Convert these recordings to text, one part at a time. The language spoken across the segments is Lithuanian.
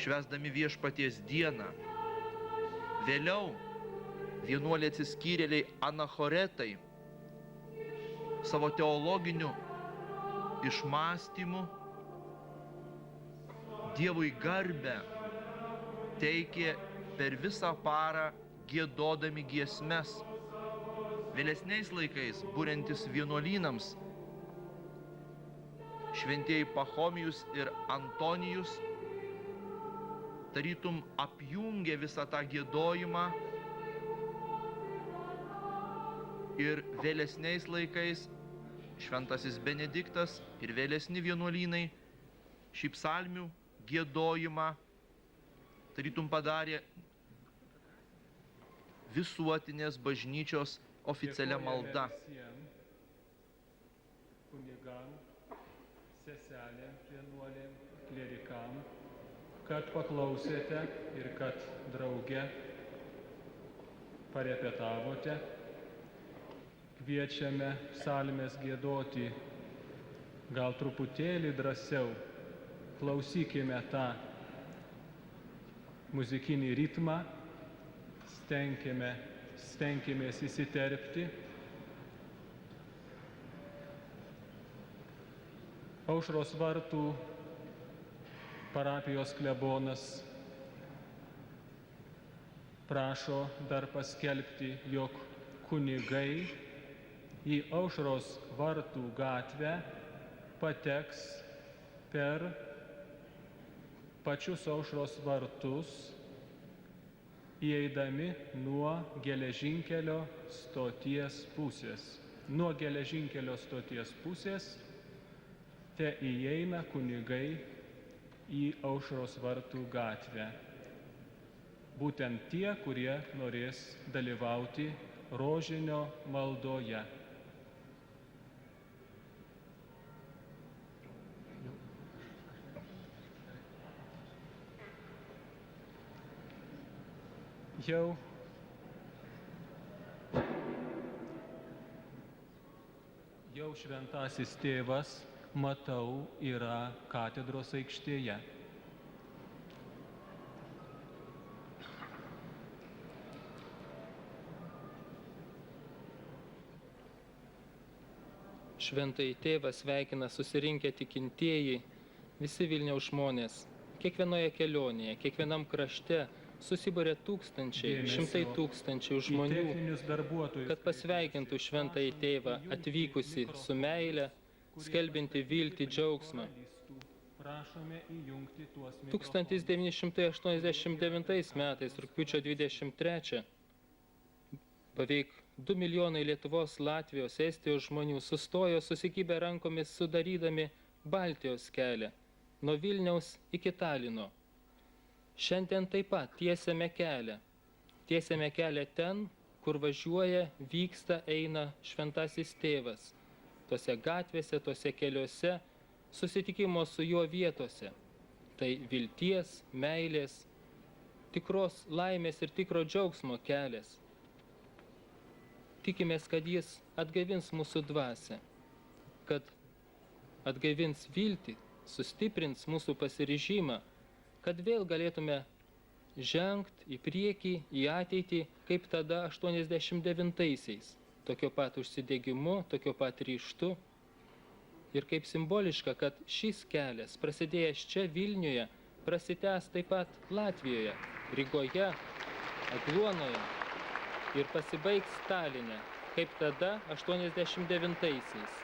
švęsdami Viešpaties dieną. Vėliau vienuoliai atsiskyrėliai anachoretai savo teologiniu išmąstymu Dievui garbę teikė per visą parą giedodami giesmes. Vėlesniais laikais, būrentis vienuolynams, šventieji Pachomijus ir Antonijus tarytum apjungė visą tą giedojimą ir vėlesniais laikais šventasis Benediktas ir vėlesni vienuolynai šį psalmių giedojimą tarytum padarė visuotinės bažnyčios oficialia malda. Kunigam, seselėm, vienuolėm, klerikam, kad paklausėte ir kad drauge parepetavote. Kviečiame psalmes giedoti gal truputėlį drąsiau. Klausykime tą muzikinį ritmą, stenkimės įsiterpti. Aušros vartų parapijos klebonas prašo dar paskelbti, jog kunigai į Aušros vartų gatvę pateks per pačius Aušros vartus, įeidami nuo geležinkelio stoties pusės. Nuo geležinkelio stoties pusės te įeina kunigai į Aušros vartų gatvę. Būtent tie, kurie norės dalyvauti rožinio maldoje. Jau šventasis tėvas, matau, yra katedros aikštėje. Šventąjį tėvą sveikina susirinkę tikintieji, visi Vilniaus žmonės. Kiekvienoje kelionėje, kiekvienam krašte susibūrė tūkstančiai, šimtai tūkstančių žmonių, kad pasveikintų šventąjį tėvą atvykusi su meile, skelbinti viltį, džiaugsmą. 1989 metais, rugpjūčio 23, beveik 2 milijonai Lietuvos, Latvijos, Estijos žmonių sustojo susikibę rankomis sudarydami Baltijos kelią nuo Vilniaus iki Talino. Šiandien taip pat tiesiame kelią. Tiesiame kelią ten, kur važiuoja, vyksta, eina šventasis tėvas. Tose gatvėse, tose keliuose, susitikimo su juo vietose. Tai vilties, meilės, tikros laimės ir tikro džiaugsmo kelias. Tikimės, kad jis atgaivins mūsų dvasią, kad atgaivins viltį, sustiprins mūsų pasiryžimą, kad vėl galėtume žengti į priekį, į ateitį, kaip tada 89-aisiais. Tokio pat užsidegimu, tokio pat ryžtu. Ir kaip simboliška, kad šis kelias, prasidėjęs čia Vilniuje, prasitęs taip pat Latvijoje, Rygoje, Agluonoje ir pasibaigs Taline, kaip tada 89-aisiais.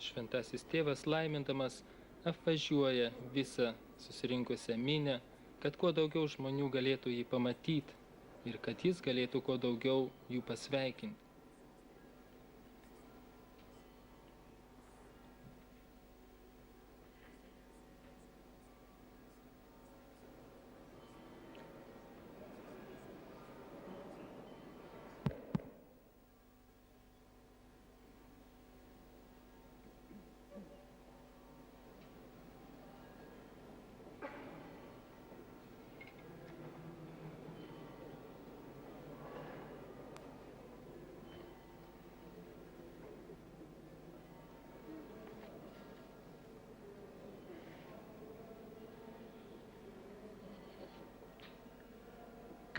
Šventasis tėvas laimindamas apvažiuoja visą susirinkusią minią, kad kuo daugiau žmonių galėtų jį pamatyti ir kad jis galėtų kuo daugiau jų pasveikinti.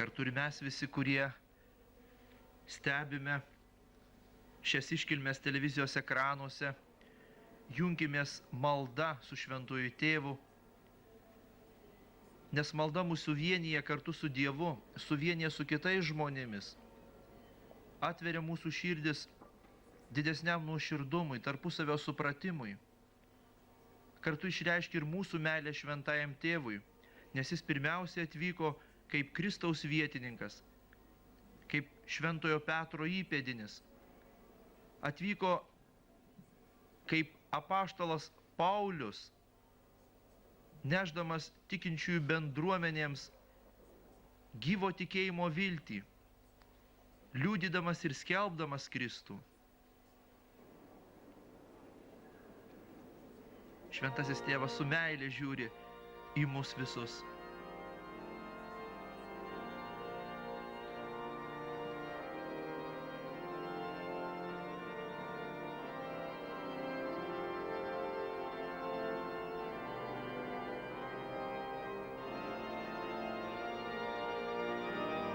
Kartu ir mes visi, kurie stebime šias iškilmes televizijos ekranuose, jungimės malda su Šventuoju Tėvu, nes malda mūsų vienyje kartu su Dievu, suvienyje su kitais žmonėmis, atveria mūsų širdis didesniam nuoširdumui, tarpusavio supratimui. Kartu išreiškia ir mūsų meilę Šventajam Tėvui, nes jis pirmiausiai atvyko kaip Kristaus vietininkas, kaip Šventojo Petro įpėdinis. Atvyko kaip apaštalas Paulius, nešdamas tikinčiųjų bendruomenėms gyvo tikėjimo viltį, liudydamas ir skelbdamas Kristų. Šventasis Tėvas su meile žiūri į mus visus.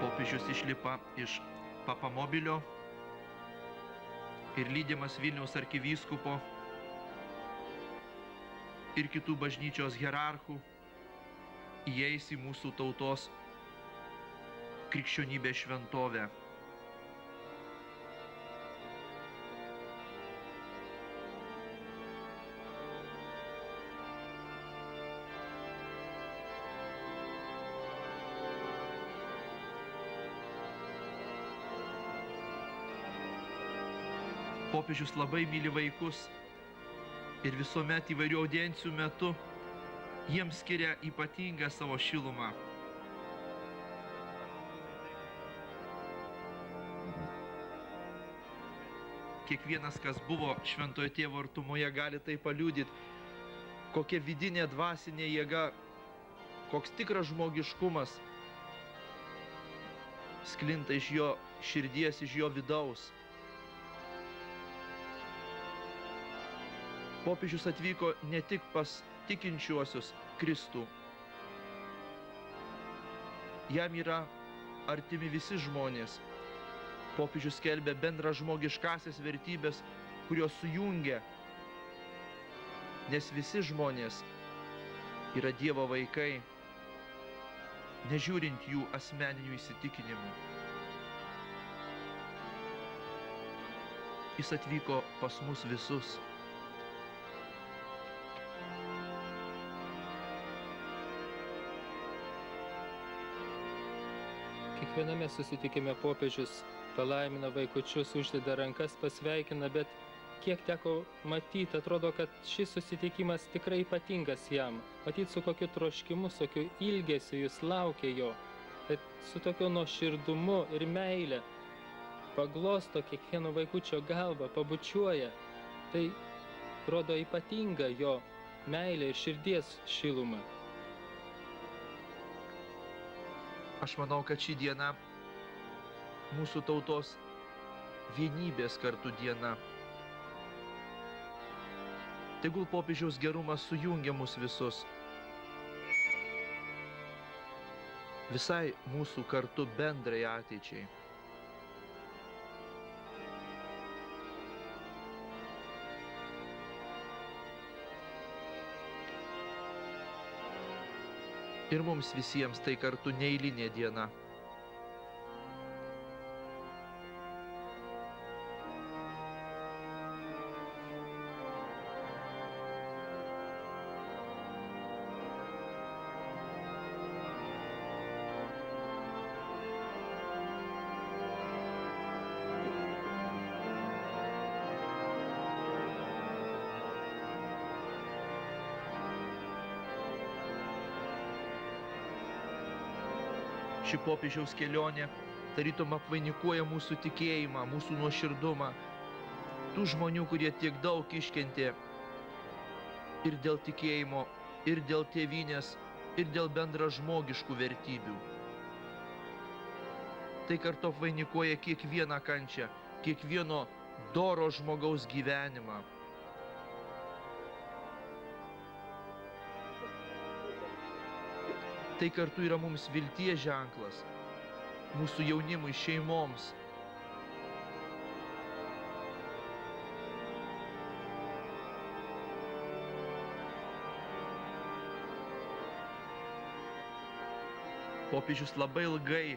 Popiežius išlipa iš papamobilio ir lydimas Vilniaus arkivyskupo ir kitų bažnyčios hierarchų įeis į mūsų tautos krikščionybės šventovę. Popiežius labai myli vaikus ir visuomet įvairių audiencijų metu jiems skiria ypatingą savo šilumą. Kiekvienas, kas buvo Šventojo Tėvo artumoje, gali tai paliudyti, kokia vidinė dvasinė jėga, koks tikras žmogiškumas sklinta iš jo širdies, iš jo vidaus. Popiežius atvyko ne tik pas tikinčiuosius Kristų. Jam yra artimi visi žmonės. Popiežius skelbia bendrą žmogiškasias vertybės, kurios sujungia, nes visi žmonės yra Dievo vaikai, nežiūrint jų asmeninių įsitikinimų. Jis atvyko pas mus visus. Kiekviename susitikime popiežius palaimina vaikučius, uždeda rankas, pasveikina, bet kiek teko matyti, atrodo, kad šis susitikimas tikrai ypatingas jam. Matyt, su kokiu troškimu, su kokiu ilgesiu jis laukia jo, kad su tokiu nuoširdumu ir meile paglosto kiekvieno vaikučio galvą, pabučiuoja. Tai rodo ypatingą jo meilę ir širdies šilumą. Aš manau, kad ši diena mūsų tautos vienybės kartu diena. Tegul popiežiaus gerumas sujungia mus visus. Visai mūsų kartu bendrai ateičiai. Ir mums visiems tai kartu neeilinė diena. Ši popiežiaus kelionė tarytum apvainikuoja mūsų tikėjimą, mūsų nuoširdumą, tų žmonių, kurie tiek daug iškentė ir dėl tikėjimo, ir dėl tėvynės, ir dėl bendražmogiškų vertybių. Tai kartu apvainikuoja kiekvieną kančią, kiekvieno doro žmogaus gyvenimą. Tai kartu yra mums vilties ženklas, mūsų jaunimui, šeimoms. Popiežius labai ilgai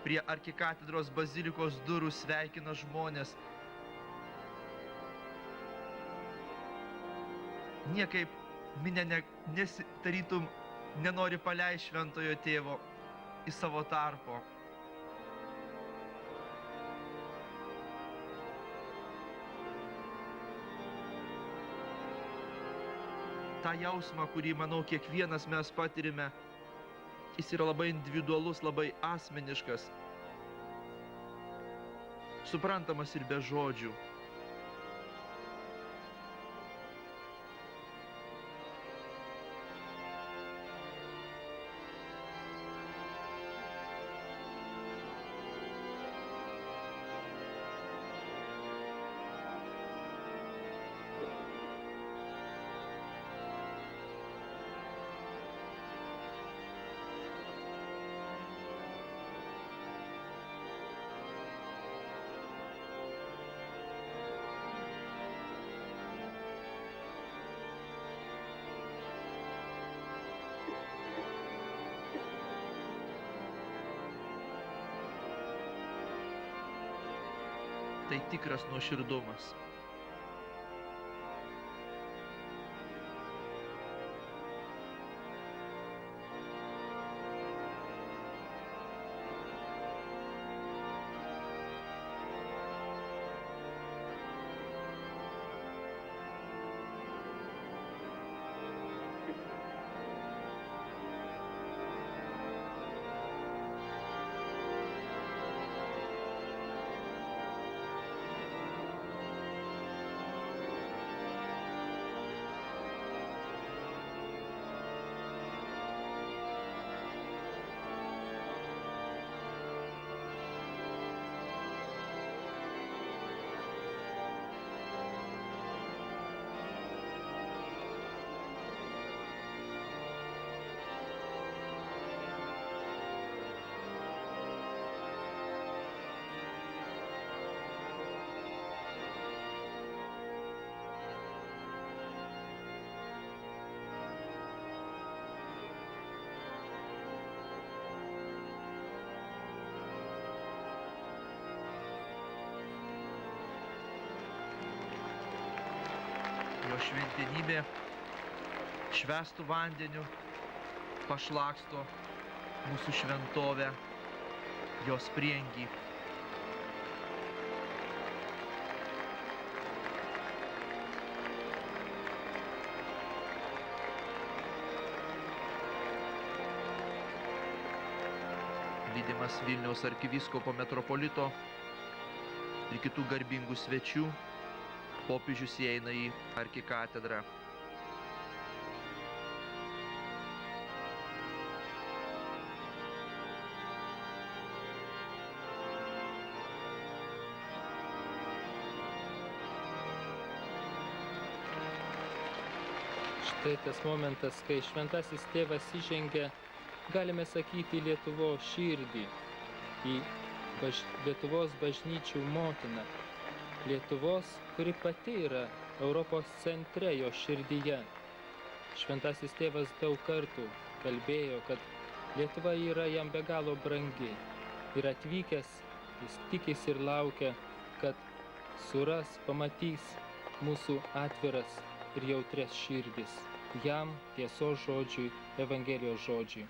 prie arkikatedros bazilikos durų sveikina žmonės. Niekaip minia tarytum nenori paleisti šventojo tėvo į savo tarpo. Ta jausmą, kurį, manau, kiekvienas mes patirime, jis yra labai individualus, labai asmeniškas, suprantamas ir be žodžių. Tai tikras nuoširdumas. Jo šventenybė švęstų vandeniu pašlaksto mūsų šventovę, jos priengį. Lydimas Vilniaus arkivyskupo metropolito ir kitų garbingų svečių, popiežius įeina į arkikatedrą. Štai tas momentas, kai šventasis tėvas įžengia, galime sakyti, Lietuvos širdį, į Lietuvos bažnyčių motiną. Lietuvos, kuri pati yra Europos centre, jo širdyje. Šventasis tėvas daug kartų kalbėjo, kad Lietuva yra jam be galo brangi. Ir atvykęs, jis tikisi ir laukia, kad suras, pamatys mūsų atviras ir jautrias širdis. Jam tiesos žodžiui, Evangelijos žodžiui.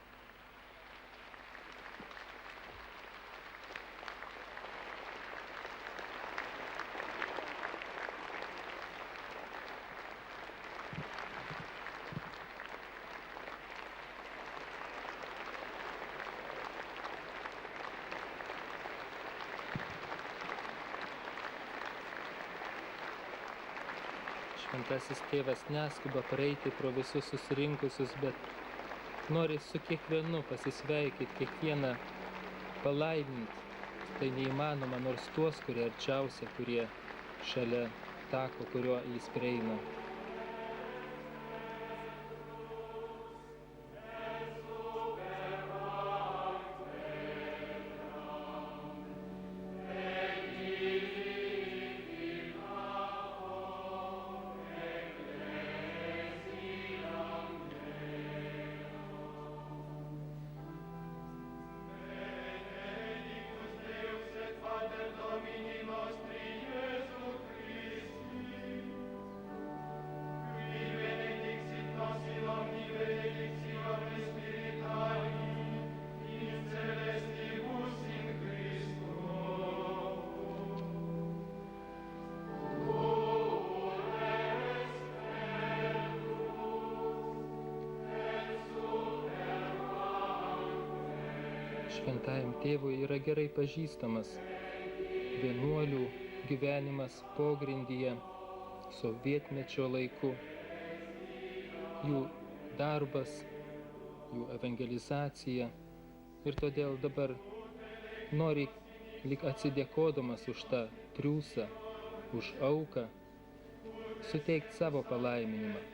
Šventasis tėvas neskuba praeiti pro visus susirinkusius, bet nori su kiekvienu pasisveikyti, kiekvieną palaiminti. Tai neįmanoma, nors tuos, kurie arčiausia, kurie šalia tako, kuriuo jis prieina. Šventajam tėvui yra gerai pažįstamas vienuolių gyvenimas pogrindyje sovietmečio laiku, jų darbas, jų evangelizacija. Ir todėl dabar nori lyg atsidėkodamas už tą triūsą, už auką, suteikti savo palaiminimą.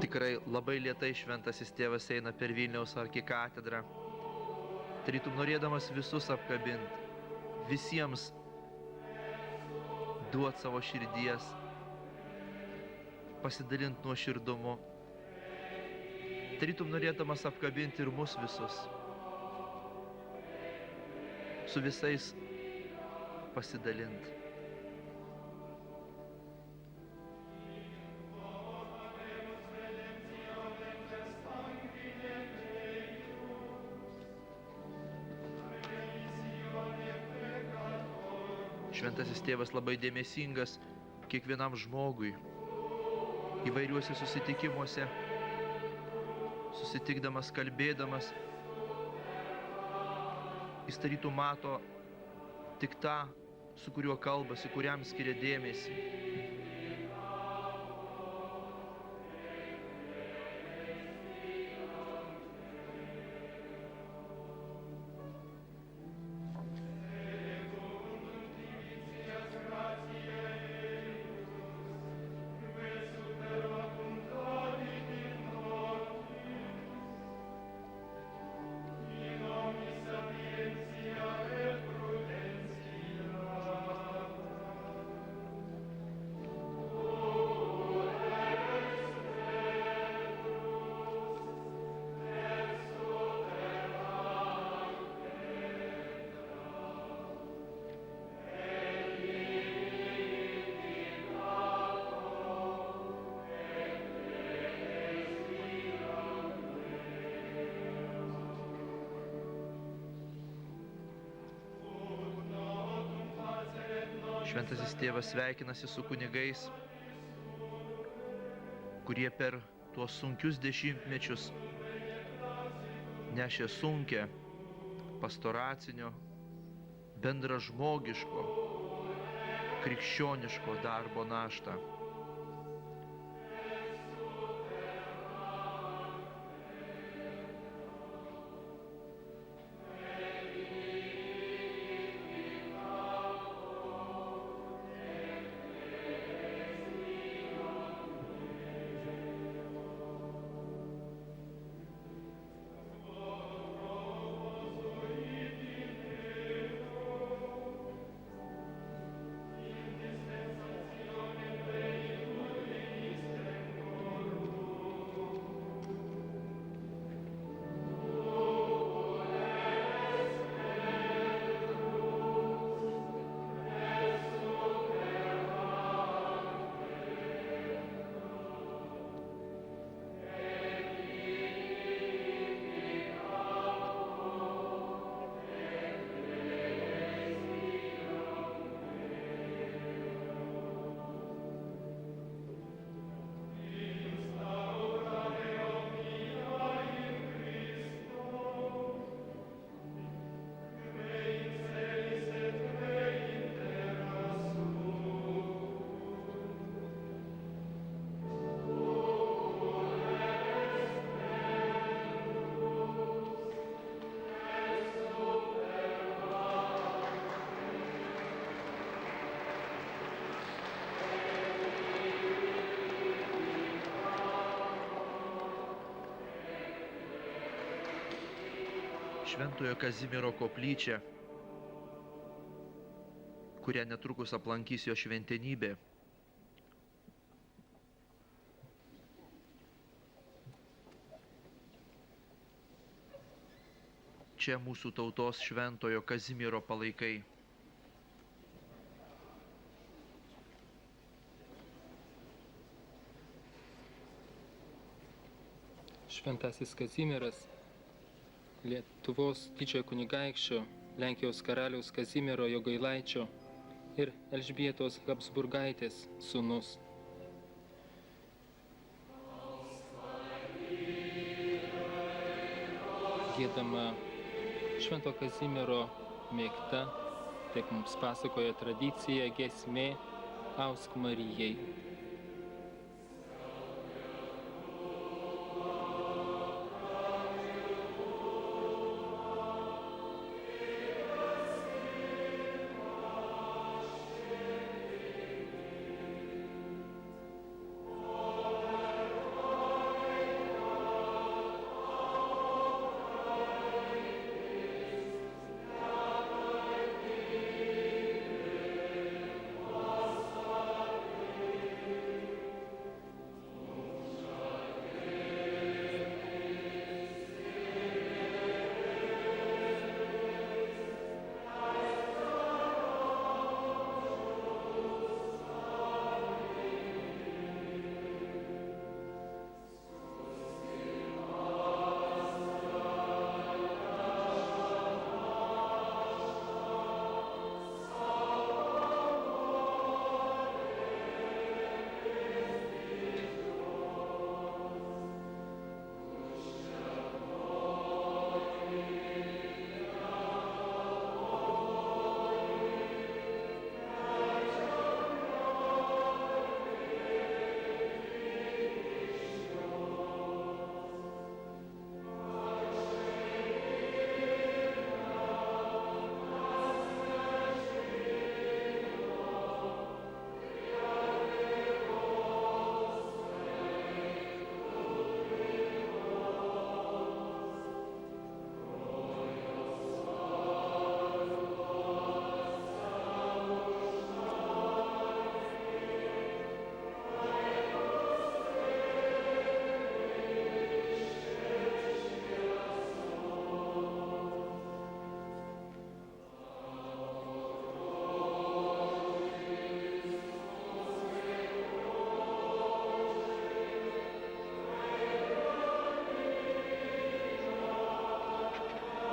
Tikrai labai lėtai šventasis tėvas eina per Vilniaus arkikatedrą, tarytum norėdamas visus apkabinti, visiems duoti savo širdies, pasidalinti nuoširdumu, tarytum norėdamas apkabinti ir mus visus, su visais pasidalinti. Šventasis tėvas labai dėmesingas kiekvienam žmogui, įvairiuose susitikimuose, susitikdamas, kalbėdamas, jis tarytum mato tik tą, su kuriuo kalbasi, kuriam skiria dėmesį. Šventasis tėvas sveikinasi su kunigais, kurie per tuos sunkius dešimtmečius nešė sunkią pastoracinio, bendražmogiško, krikščioniško darbo naštą. Šventojo Kazimiero koplyčią, kurią netrukus aplankys jo šventenybė. Čia mūsų tautos Šventojo Kazimiero palaikai. Šventasis Kazimieras, Lietuvos didžiojo kunigaikščio, Lenkijos karaliaus Kazimiero Jogailaičio ir Elžbietos Habsburgaitės sūnus. Giedama Švento Kazimiero mėgta, taip mums pasakoja tradicija, giesmė Ausk Marijai.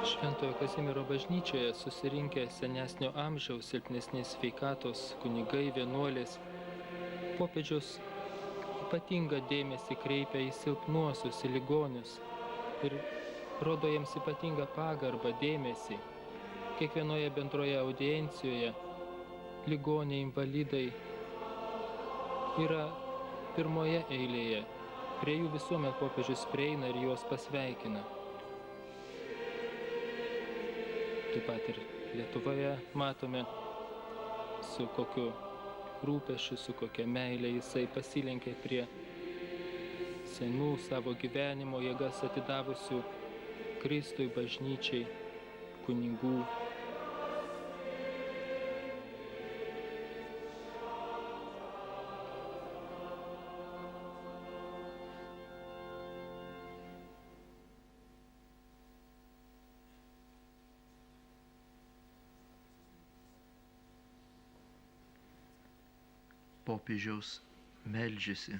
Šventojo Kazimiero bažnyčioje susirinkę senesnio amžiaus silpnesnės sveikatos kunigai, vienuolės. Popiežius ypatingą dėmesį kreipia į silpnuosius, į ligonius ir rodo jiems ypatingą pagarbą, dėmesį. Kiekvienoje bendroje audiencijoje ligoniai, invalidai yra pirmoje eilėje. Prie jų visuomet popiežius prieina ir juos pasveikina. Taip pat ir Lietuvoje matome, su kokiu rūpesčiu, su kokia meilė jisai pasilenkė prie senų savo gyvenimo jėgas atidavusių Kristui, bažnyčiai, kunigų. Popiežiaus meldžiasi.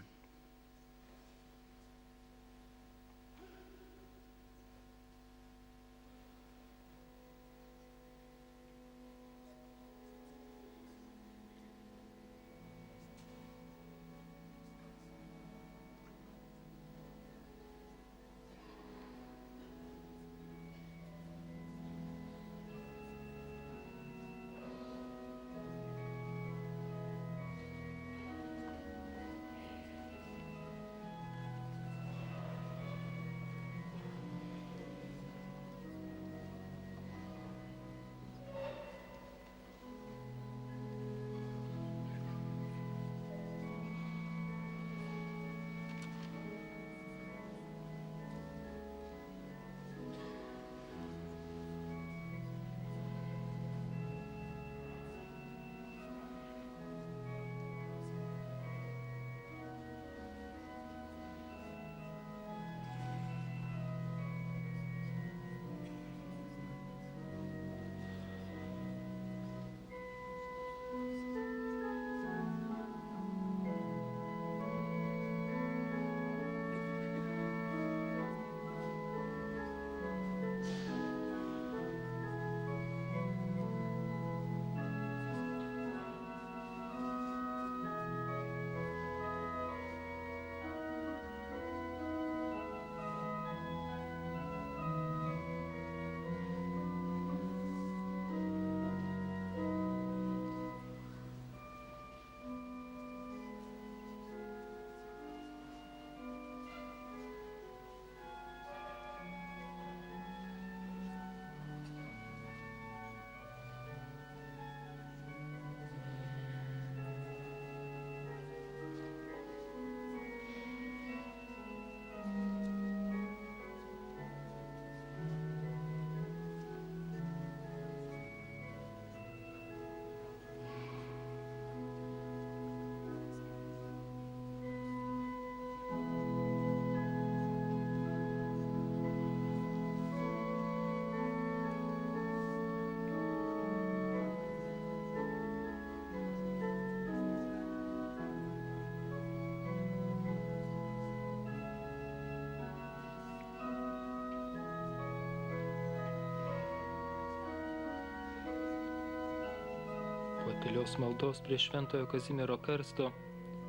tylios maldos prie Šventojo Kazimiero karsto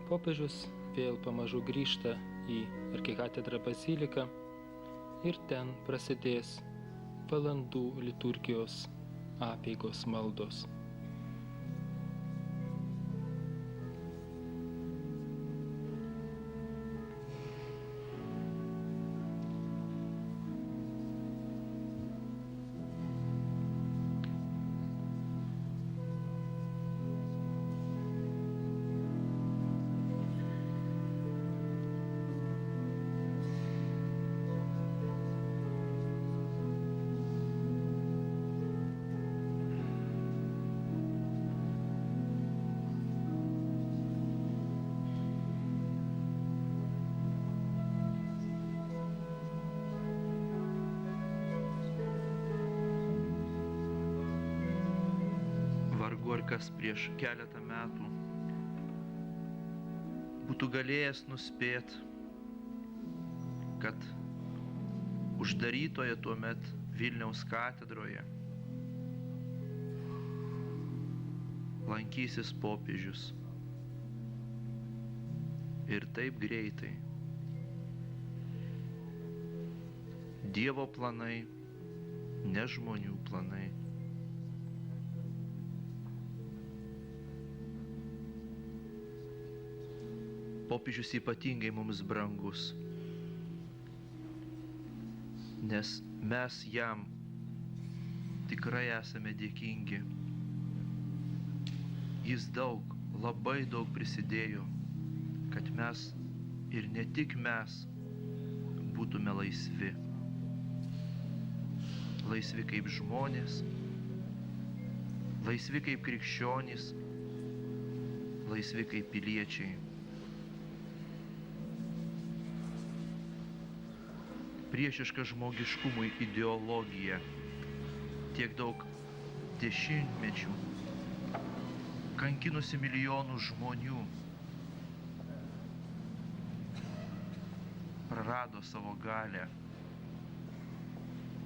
popiežius vėl pamažu grįžta į arkikatedrą baziliką ir ten prasidės valandų liturgijos apeigos maldos. Vargu ar kas prieš keletą metų būtų galėjęs nuspėti, kad uždarytoje tuomet Vilniaus katedroje lankysis popiežius. Ir taip greitai. Dievo planai, ne žmonių planai. Popiežius ypatingai mums brangus, nes mes jam tikrai esame dėkingi. Jis labai daug prisidėjo, kad mes ir ne tik mes būtume laisvi. Laisvi kaip žmonės, laisvi kaip krikščionys, laisvi kaip piliečiai. Priešiška žmogiškumui ideologija tiek daug dešimtmečių kankinusi milijonų žmonių prarado savo galią,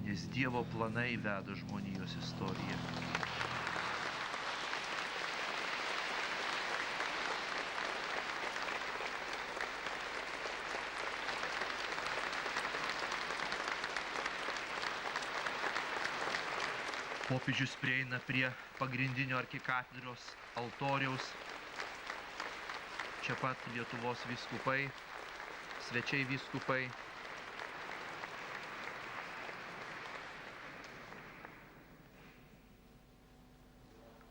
nes Dievo planai veda žmonijos istoriją. Popiežius prieina prie pagrindinio arkikatedros altoriaus. Čia pat Lietuvos vyskupai, svečiai vyskupai.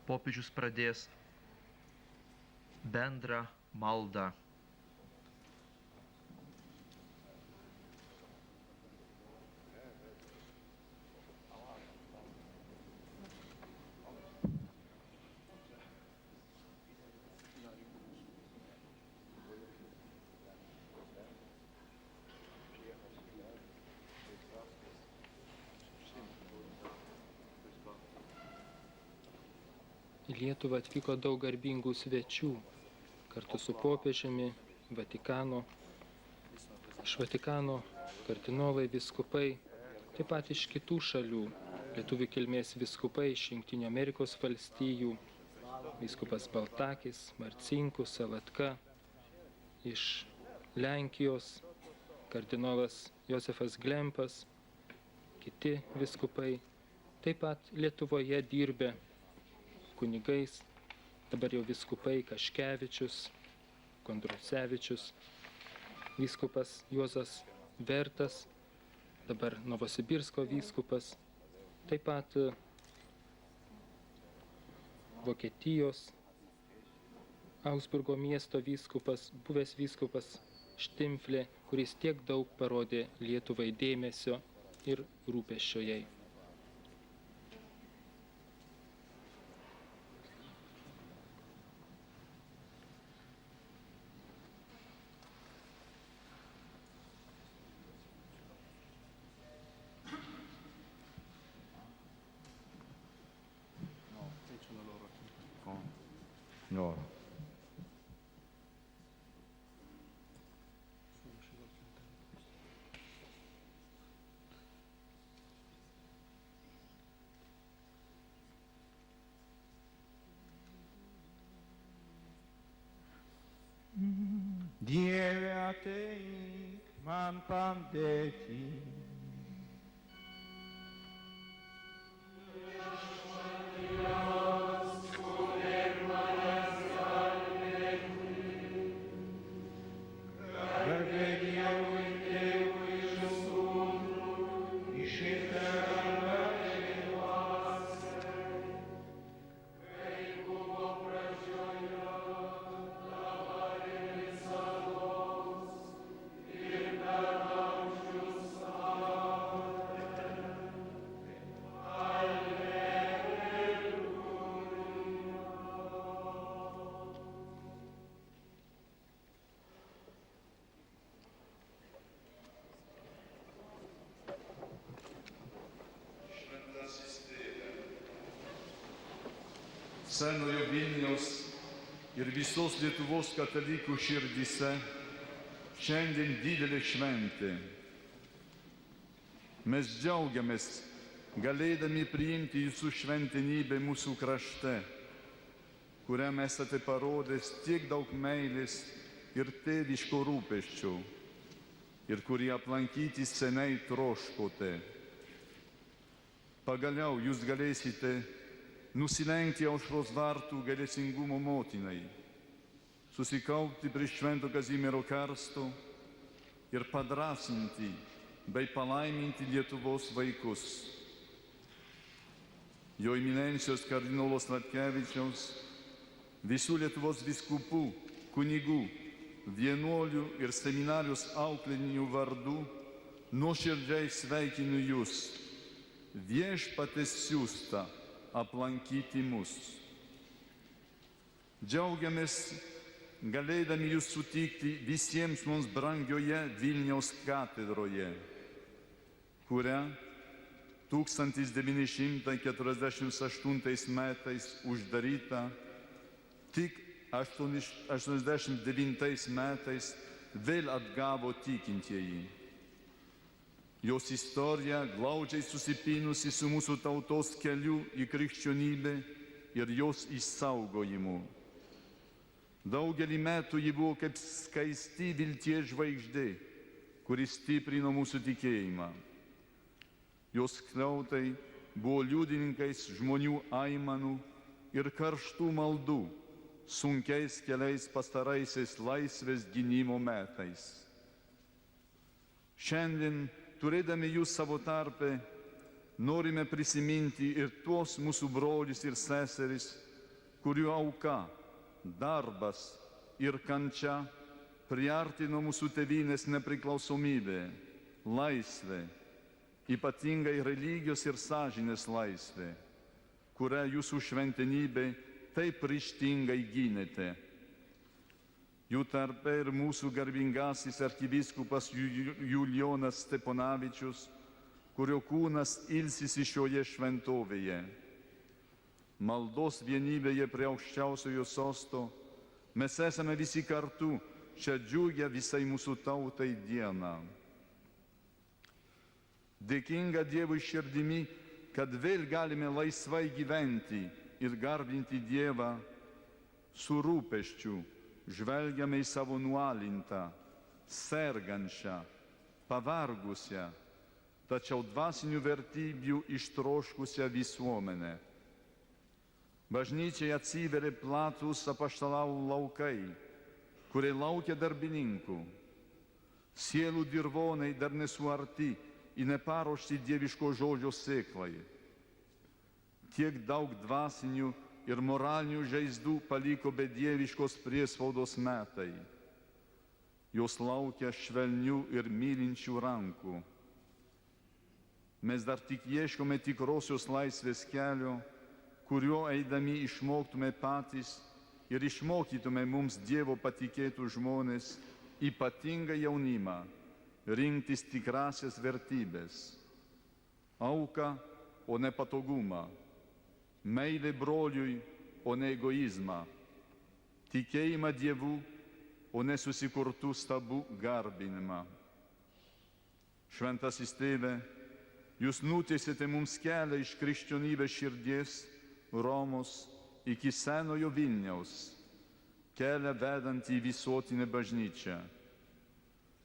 Popiežius pradės bendrą maldą. Į Lietuvą atvyko daug garbingų svečių, kartu su popiežiumi, iš Vatikano kardinolai, vyskupai, taip pat iš kitų šalių, lietuvių kilmės vyskupai iš Jungtinių Amerikos valstijų, vyskupas Baltakis, Marcinkus, Salatka, iš Lenkijos, kardinolas Josefas Glempas, kiti vyskupai, taip pat Lietuvoje dirbę kunigais, dabar jau vyskupai Kaškevičius, Kondrusevičius, vyskupas Juozas Vertas, dabar Novosibirsko vyskupas, taip pat Vokietijos, Augsburgo miesto vyskupas, buvęs vyskupas Štimflė, kuris tiek daug parodė Lietuvai dėmesio ir rūpesčio jai. No. Dieve ateik man padėti. Garbė Dievui, Tėvui ir Sūnui, iš ir per amžių dvasią, kaip buvo pradžioje, dabar ir visados, ir per amžius amen. Senojo Vilniaus ir visos Lietuvos katalikų širdyse šiandien didelė šventė. Mes džiaugiamės galėdami priimti jūsų šventenybę mūsų krašte, kuriam esate parodęs tiek daug meilės ir tėviško rūpesčio, ir kurį aplankyti seniai troškote. Pagaliau jūs galėsite nusilenkti aušros vartų gailestingumo motinai, susikaupti prie Švento Kazimiero karsto ir padrasinti bei palaiminti Lietuvos vaikus. Jo eminencijos kardinolo Sladkevičiaus, visų Lietuvos vyskupų, kunigų, vienuolių ir seminarijos auklėtinių vardų nuoširdžiai sveikinu jūs, viešpaties siųstą aplankyti mus. Džiaugiamės galėdami jūs sutikti visiems mums brangioje Vilniaus katedroje, kurią 1948 metais uždaryta, tik 89 metais vėl atgavo tikintieji. Jos istorija glaudžiai susipynusi su mūsų tautos keliu į krikščionybę ir jos išsaugojimu. Daugelį metų ji buvo kaip skaisti vilties žvaigždė, kuris stiprino mūsų tikėjimą. Jos skliautai buvo liudininkais žmonių aimanų ir karštų maldų sunkiais keliais pastaraisiais laisvės gynimo metais. Šiandien, turėdami jūs savo tarpe, norime prisiminti ir tuos mūsų brolius ir seseris, kurių auka, darbas ir kančia priartino mūsų tėvynės nepriklausomybę, laisvę, ypatingai religijos ir sąžinės laisvę, kurią jūsų šventenybė taip ryžtingai gynėte. Jų tarpe ir mūsų garbingasis arkivyskupas Julijonas Steponavičius, kurio kūnas ilsisi šioje šventovėje. Maldos vienybėje prie aukščiausiojo sosto mes esame visi kartu šią džiugią visai mūsų tautai dieną. Dėkinga Dievui širdimi, kad vėl galime laisvai gyventi ir garbinti Dievą su rūpesčiu, žvelgiame į savo nualintą, sergančią, pavargusią, tačiau dvasinių vertybių ištroškusią visuomenę. Bažnyčiai atsiveria platūs apaštalų laukai, kurie laukia darbininkų. Sielų dirvonai dar nesuarti į neparuošti dieviško žodžio sėklai. Tiek daug dvasinių ir moralinių žaizdų paliko bedieviškos priespaudos metai. Jos laukia švelnių ir mylinčių rankų. Mes dar tik ieškome tikrosios laisvės kelio, kuriuo eidami išmoktume patys ir išmokytume mums Dievo patikėtų žmonės, ypatingą jaunimą, rinktis tikrasias vertybės. Auką, o ne patogumą. Meilę broliui, o ne egoizmą, tikėjimą Dievu, o ne susikurtų stabų garbinimą. Šventasis Tėve, jūs nutiesėte mums kelią iš krikščionybės širdies Romos iki senojo Vilniaus, kelią vedantį į visuotinę bažnyčią.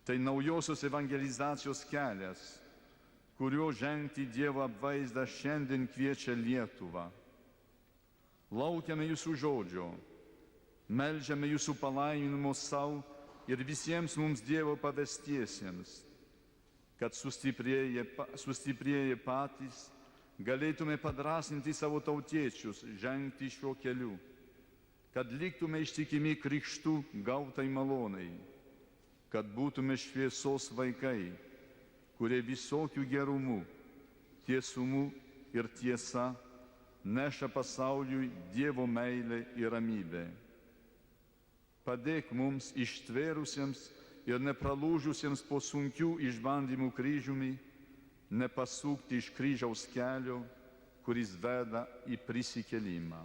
Tai naujosios evangelizacijos kelias, kuriuo žengti Dievo apvaizdą šiandien kviečia Lietuvą. Laukiame jūsų žodžio, meldžiame jūsų palaiminimo savo ir visiems mums Dievo pavestiesiems, kad sustiprėję patys galėtume padrasinti savo tautiečius žengti šiuo keliu, kad liktume ištikimi krikštų gautai malonai, kad būtume šviesos vaikai, kurie visokių gerumų, tiesumu ir tiesa neša pasauliui Dievo meilę ir ramybę. Padėk mums ištvėrusiems ir nepralūžusiems po sunkių išbandymų kryžiumi, nepasukti iš kryžiaus kelio, kuris veda į prisikėlimą.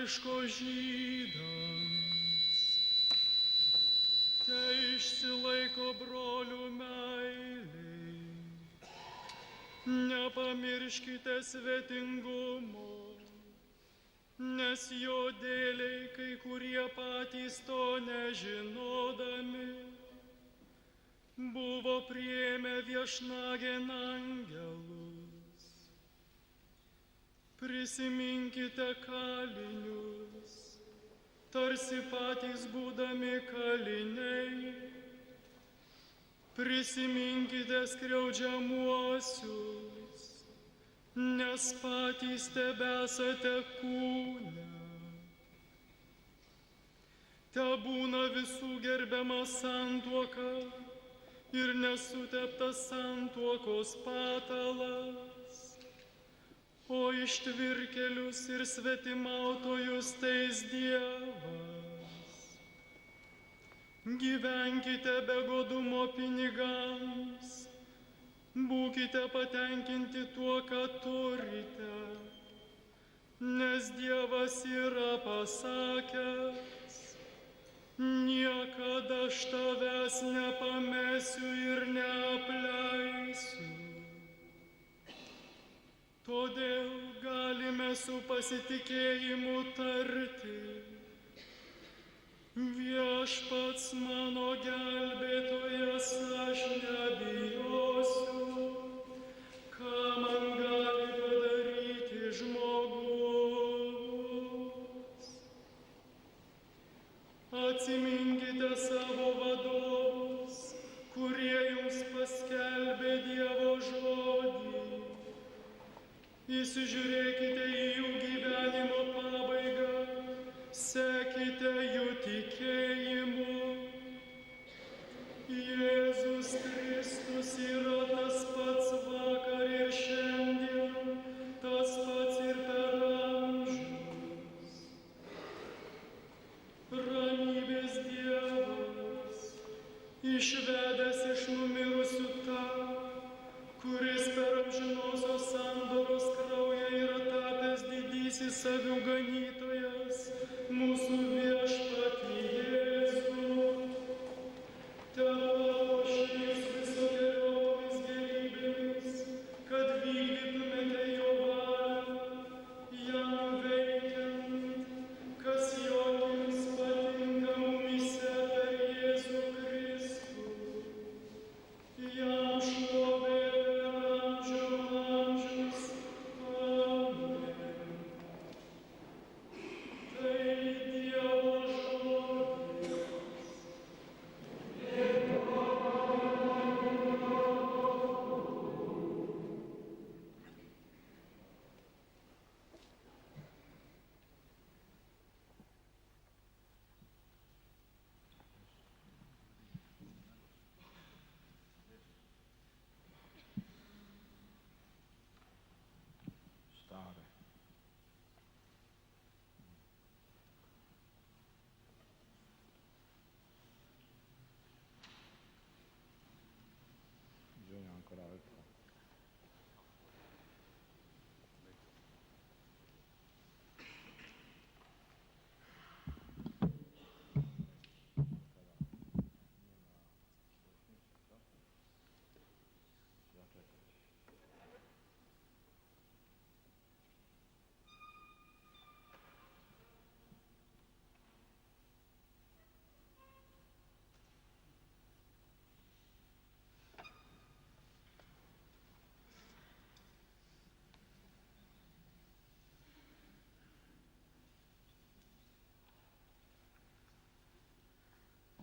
laiško Žydams. Te išsilaiko brolių meiliai, nepamirškite svetingumo, nes jo dėliai kai kurie patys to nežinodami buvo priėmę viešnagėn angelus. Prisiminkite kalinius, tarsi patys būdami kaliniai. Prisiminkite skriaudžiamuosius, nes patys tebesate kūne. Tebūna visų gerbiama santuoka ir nesuteptas santuokos patalas, o ištvirkelius ir svetimautojus teis Dievas. Gyvenkite be godumo pinigams, būkite patenkinti tuo, ką turite, nes Dievas yra pasakęs: niekada aš tavęs nepamesiu ir neapleisiu. Todėl galime su pasitikėjimu tarti: viešpats mano gelbėtojas, aš nebijosiu, ką man gali padaryti žmogus. Atsiminkite savo vadovus, kurie jums paskelbė Dievo žodį. Įsižiūrėkite į jų gyvenimo pabaigą, sekite jų tikėjimu. Jėzus Kristus yra tas pats vakar ir šiandien, tas pats ir per amžius. Ramybės Dievas, išvedęs iš numirusių tą, kuris per amžinosios sandoros kraują yra tapęs didysis avių ganytojas, mūsų viešpatį Jėzų. Tepapuoš jus visokeriomis gėrybėmis, kad vykdytumėte jo valią, jam veikiant, kas jums patinka mumyse per Jėzų Kristų. Jam šlovė per amžių amžius. Amen. Tai Dievo žodis.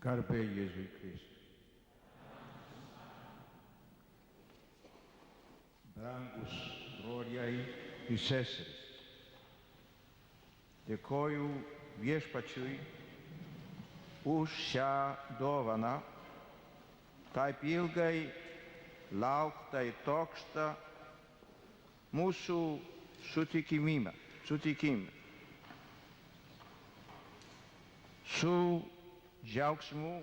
Garbė Jėzui Kristui. Brangus broliai ir seserys, dėkoju viešpačiui už šią dovaną, taip ilgai lauktą ir trokštą mūsų sutikimą. Su džiaugsmu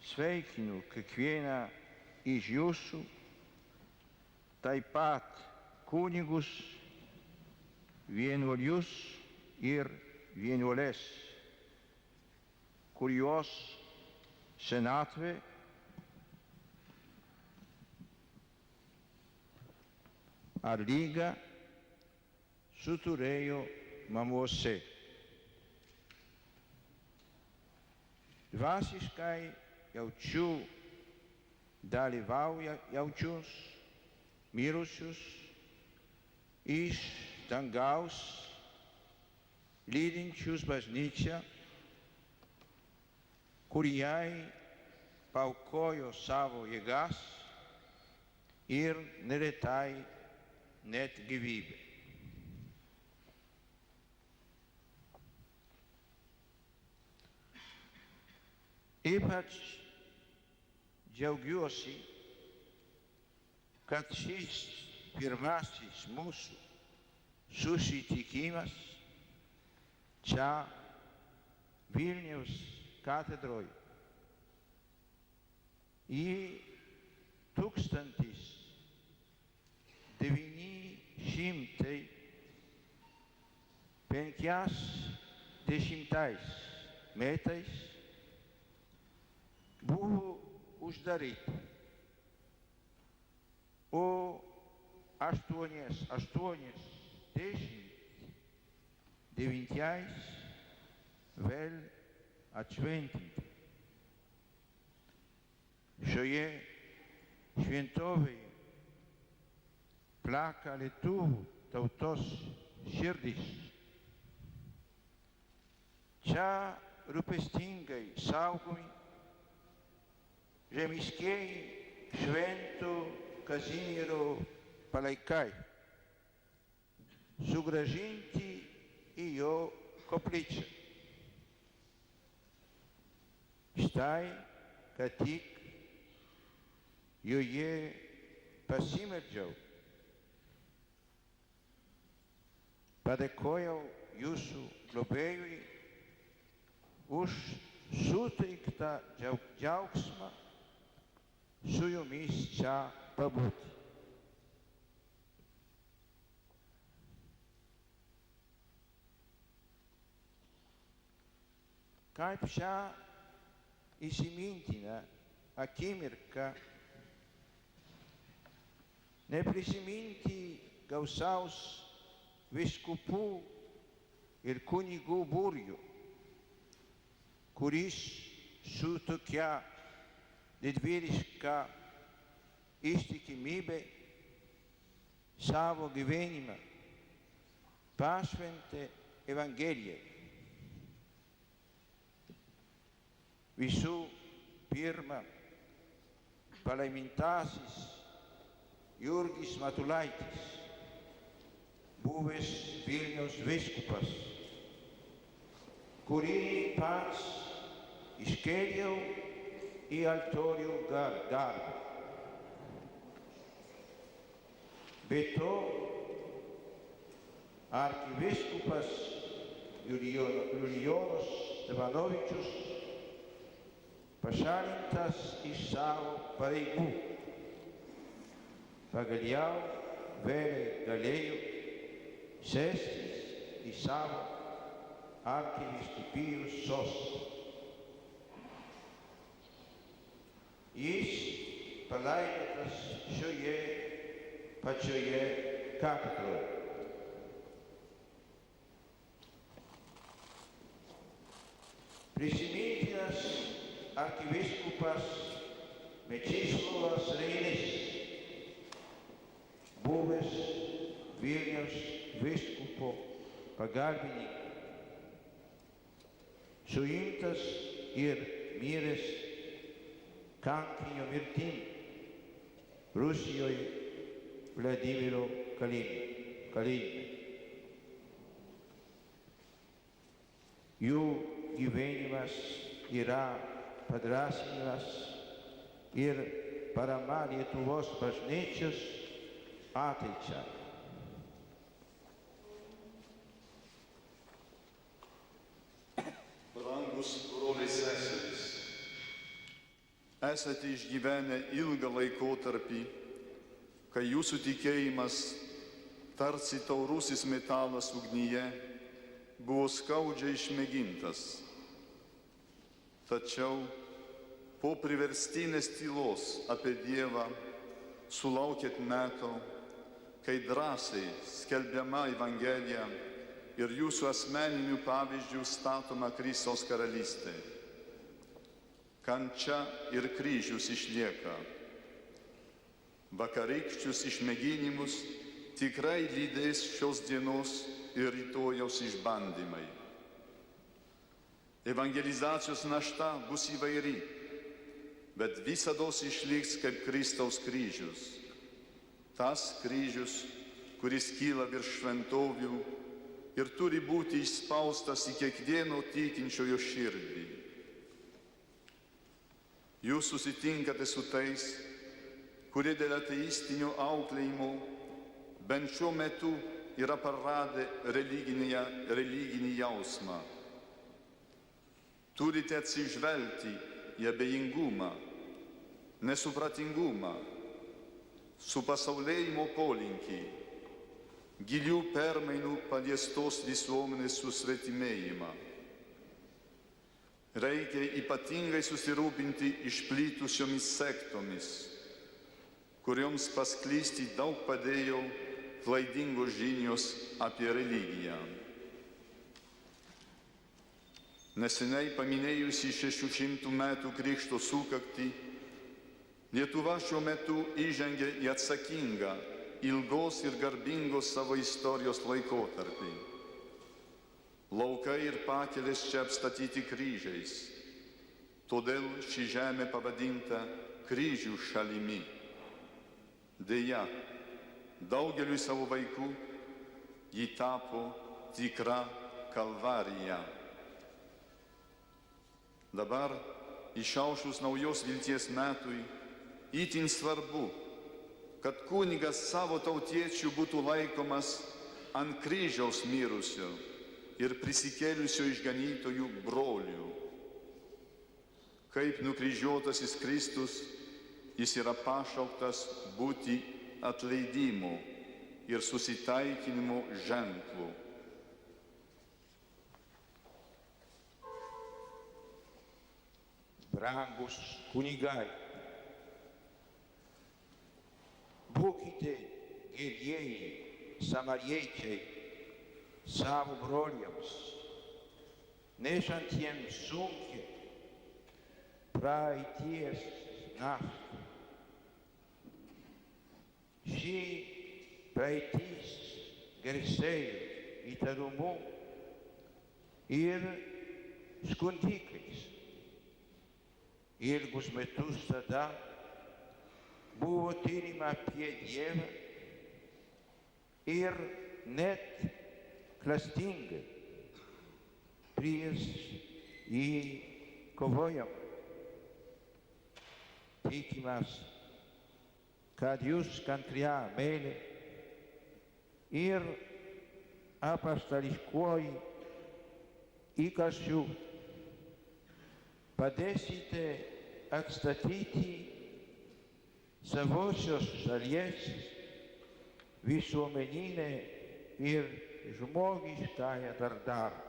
sveikinu kiekvieną iš jūsų, taip pat kunigus, vienuolius ir vienuolės, kurios senatvė ar lyga suturėjo namuose. Dvasiškai jaučius mirusius iš dangaus lydinčius bažnyčią, kuriai paaukojo savo jėgas ir neretai net gyvybę. Ypač džiaugiuosi, kad šis pirmasis mūsų susitikimas čia Vilniaus katedroje į 1950 metais buvo uždaryta, o 89 vėl atšventinti. Šioje šventovėje plaka lietuvių tautos širdis. Čia rūpestingai saugomi žemiškieji Švento Kazimiero palaikai, sugrąžinti į jo koplyčią. Štai, kad tik joje pasimeldžiau, padėkojau jūsų globėjui už suteiktą džiaugsmą su jumis čia pabūti. Kaip šią įsimintiną akimirką neprisiminti gausaus vyskupų ir kunigų būrio, kuris su tokia didvyriška ištikimybė savo gyvenimą pašventė Evangelijai. Visų pirma, palaimintasis Jurgis Matulaitis, buvęs Vilniaus vyskupas, kurį pats iškėliau į altorių garbę. Be to, arkivyskupas Julijonas Stevanovičius pašalintas iš savo pareigų, pagaliau vėl galėjo sėstis į savo arkivyskupijos sostą. Jis palaidotas šioje pačioje katedroje. Prisimintinas arkivyskupas Mečislovas Reinis, buvęs Vilniaus vyskupo pagalbininkas, suimtas ir miręs kankinio mirtim Rusijoje Vladimiro kalėjime. Jų gyvenimas yra padrąsinimas ir parama Lietuvos bažnyčios ateičiai. Brangus broliai seserys, esate išgyvenę ilgą laikotarpį, kai jūsų tikėjimas tarsi taurusis metalas ugnyje buvo skaudžiai išmėgintas. Tačiau po priverstinės tylos apie Dievą sulaukėt metų, kai drąsiai skelbiama Evangelija ir jūsų asmeninių pavyzdžių statoma Kristaus karalystė. Kančia ir kryžius išlieka. Vakarykščius išmėginimus tikrai lydės šios dienos ir rytojaus išbandymai. Evangelizacijos našta bus įvairi, bet visados išliks kaip Kristaus kryžius. Tas kryžius, kuris kyla virš šventovių ir turi būti įspaustas į kiekvieno tikinčiojo širdį. Jūs susitinkate su tais, kurie dėl ateistinio auklėjimo bent šiuo metu yra praradę religinį jausmą. Turite atsižvelgti į abejingumą, nesupratingumą, supasaulėjimo polinkį, gilių permainų paliestos visuomenės susvetimėjimą. Reikia ypatingai susirūpinti išplitusiomis sektomis, kurioms pasklisti daug padėjo klaidingos žinios apie religiją. Neseniai paminėjusi 600 metų krikšto sukaktį, Lietuva šiuo metu įžengė į atsakingą, ilgos ir garbingos savo istorijos laikotarpį. Laukai ir pakelės čia apstatyti kryžiais, todėl ši žemė pavadinta kryžių šalimi. Deja, daugeliui savo vaikų ji tapo tikra kalvarija. Dabar, išaušus naujos vilties metui, itin svarbu, kad kunigas savo tautiečių būtų laikomas ant kryžiaus mirusio ir prisikėlusio išganytojų brolių. Kaip nukryžiuotasis Kristus, jis yra pašauktas būti atleidimo ir susitaikinimo ženklu. Brangus kunigai, būkite gerieji samariečiai savo broliams, nešantiems sunkią praeities naštą. Ši praeitis garsėjo įtarumu ir skundikais. Ilgus metus tada buvo tyrima apie Dievą ir net klastingai prieš jį kovojam. Tikimės, kad jūs kantria meilė ir apaštališkuoju įkarščiu padėsite atstatyti savosios šalies visuomeninę ir žmogiškąją dardarą.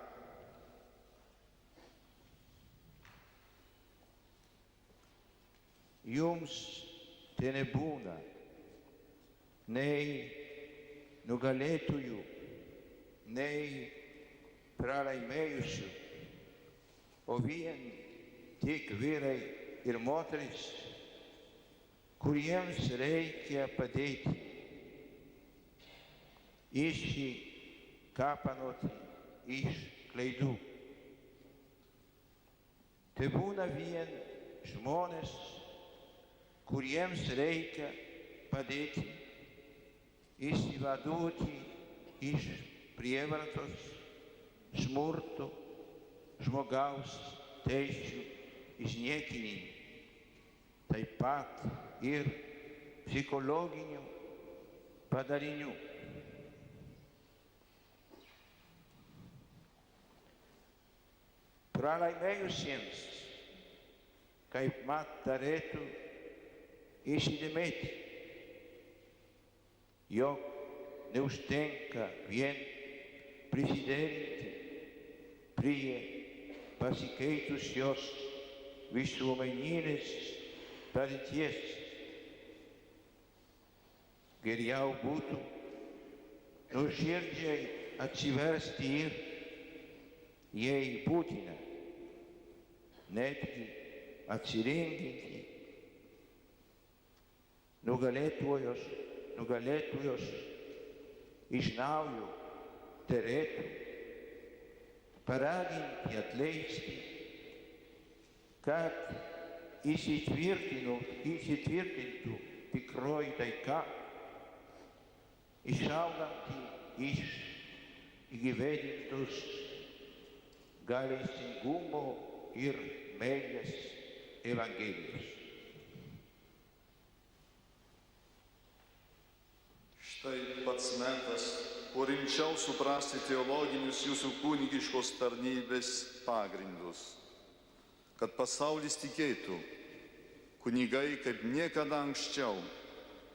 Jums te nebūna nei nugalėtojų, nei pralaimėjusių, o vien tik vyrai ir moterys, kuriems reikia padėti išsikapanoti iš klaidų. Tai būna vien žmonės, kuriems reikia padėti išsivaduoti iš prievartos, smurto, žmogaus teisių išniekinimų, taip pat ir psichologinių padarinių. Pralaimėjusiems, kaip mat turėtų įsidėmėti, jog neužtenka vien prisiderinti prie pasikeitusios visuomeninės padėties. Geriau būtų nuoširdžiai atsiversti ir, jei būtina, netgi atsirenginti nugalėtojos iš naujo derėtų paraginti atleisti, kad įsitvirtintų tikroji taika, išauganti iš įgyvendintos gailestingumo ir meilės Evangelijos. Štai pats metas, kuo rimčiau suprasti teologinius jūsų kunigiškos tarnybės pagrindus, kad pasaulis tikėtų, kunigai kaip niekada anksčiau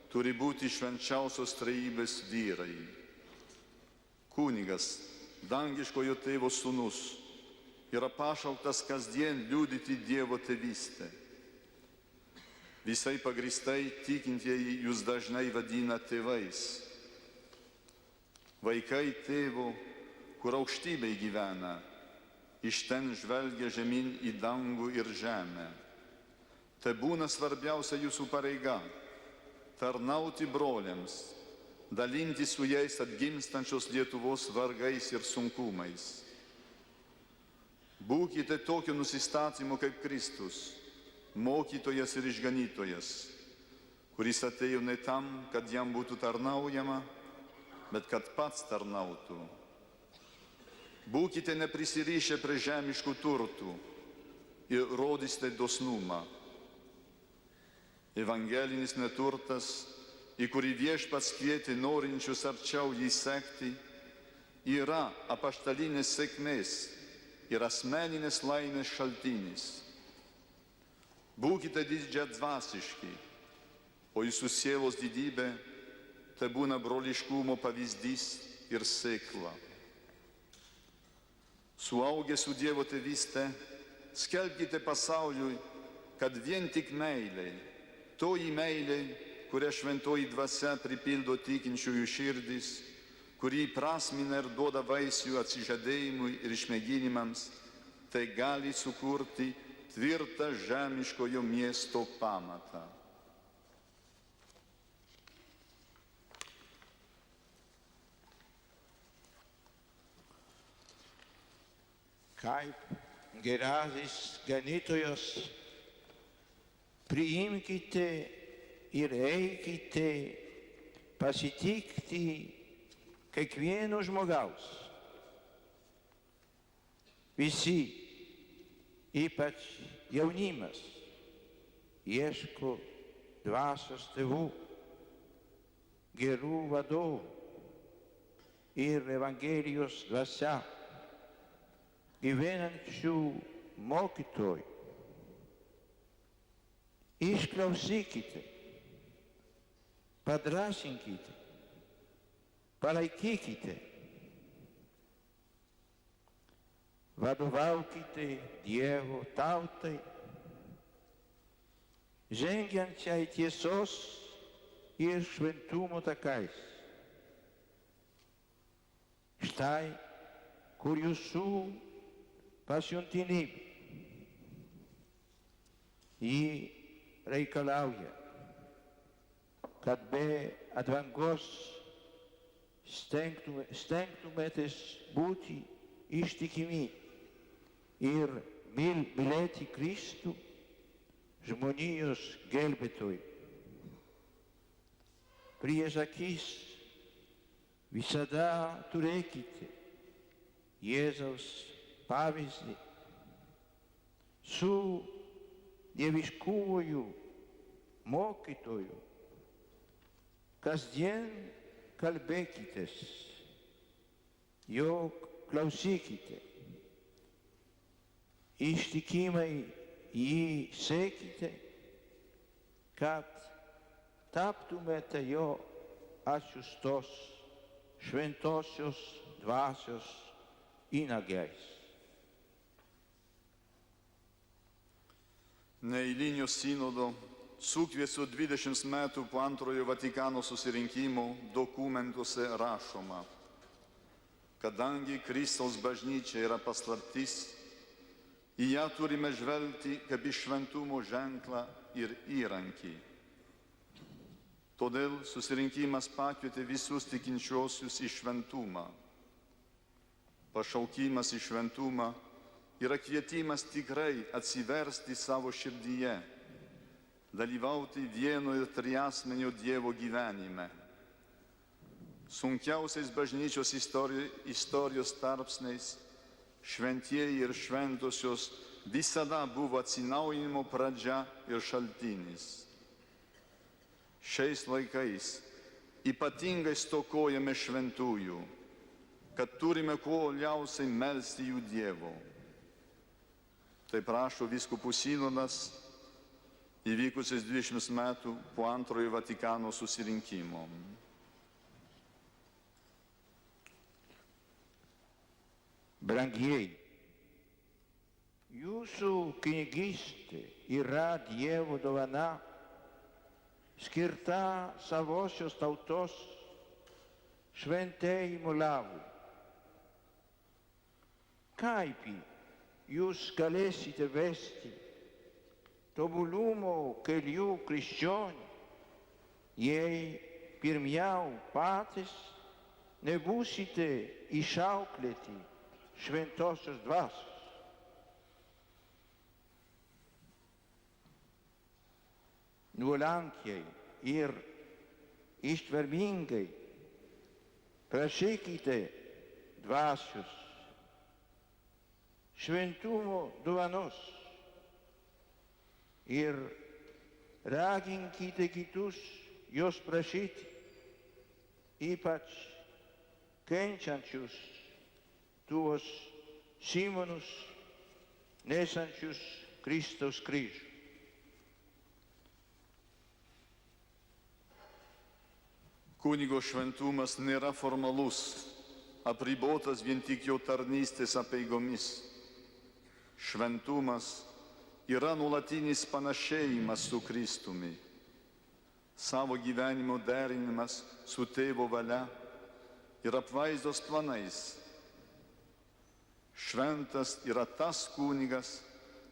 turi būti švenčiausios trejybės vyrai. Kunigas, dangiškojo tėvo sūnus, yra pašauktas kasdien liudyti Dievo tėvystę. Visai pagristai tikintieji jūs dažnai vadina tėvais. Vaikai tėvo, kur aukštybėj gyvena, iš ten žvelgia žemyn į dangų ir žemę. Tai būna svarbiausia jūsų pareiga - tarnauti broliams, dalinti su jais atgimstančios Lietuvos vargais ir sunkumais. Būkite tokio nusistatymo kaip Kristus, mokytojas ir išganytojas, kuris atėjo ne tam, kad jam būtų tarnaujama, bet kad pats tarnautų. Būkite neprisirišę prie žemiškų turtų ir rodysite dosnumą. Evangelinis neturtas, į kurį Viešpats kvietė norinčius arčiau jį sekti, yra apaštalinės sėkmės ir asmeninės laimės šaltinis. Būkite didžiadvasiški, o jūsų sielos didybė tai būna broliškumo pavyzdys ir sėkla. Suaugę su Dievo tėvyste, skelbkite pasauliui, kad vien tik meilė, toji meilė, kurią šventoji dvasia pripildo tikinčiųjų širdis, kuri įprasmina ir duoda vaisių atsižadėjimui ir išmėginimams, tai gali sukurti tvirtą žemiškojo miesto pamatą. Kaip gerasis ganytojas, priimkite ir eikite pasitikti kiekvieno žmogaus. Visi, ypač jaunimas, ieško dvasios tėvų, gerų vadovų ir Evangelijos dvasia gyvenančių mokytojų. Išklausykite, padrasinkite, palaikykite, vadovaukite Dievo tautai, žengiančiai tiesos ir šventumo takais. Štai, kur jūsų pasiuntinybė. Ji reikalauja, kad be atvangos stengtumėtės būti ištikimi ir mylėti Kristų, žmonijos gelbėtojų. Prieš akis visada turėkite Jėzaus pavyzdį. Su dieviškuoju mokytoju kasdien kalbėkitės, jo klausykite, ištikimai jį sekite, kad taptumėte jo atsiųstos šventosios dvasios įnagiais. neeilinio sinodo sukviesio 20 metų po antrojo Vatikano susirinkimo dokumentuose rašoma, kadangi Kristaus bažnyčia yra paslaptis, į ją turime žvelgti kaip į šventumo ženklą ir įrankį. Todėl susirinkimas pakvietė visus tikinčiuosius į šventumą. Pašaukimas į šventumą yra kvietimas tikrai atsiversti savo širdyje, dalyvauti vieno ir triasmenio Dievo gyvenime. Sunkiausiais bažnyčios istorijos tarpsniais šventieji ir šventosios visada buvo atsinaujinimo pradžia ir šaltinis. Šiais laikais ypatingai stokojame šventųjų, kad turime kuo uoliausiai melsti jų Dievo. Taip rašo vyskupų sinodas, įvykusiais 20 metų po antrojo Vatikano susirinkimo. Brangieji, jūsų kunigystė yra Dievo dovana, skirta savosios tautos šventėjimo labui. Kaip jūs galėsite vesti tobulumo kelių krikščionių, jei pirmiau patys nebūsite išauklėti šventosios dvasios? Nuolankiai ir ištvermingai prašykite dvasios, šventumo dovanos ir raginkite kitus jos prašyti, ypač kenčiančius tuos Simonus, nešančius Kristaus kryžių. Kunigo šventumas nėra formalus, apribotas vien tik jo tarnystės apeigomis. Šventumas yra nuolatinis panašėjimas su Kristumi, savo gyvenimo derinimas su Tėvo valia ir apvaizdos planais. Šventas yra tas kunigas,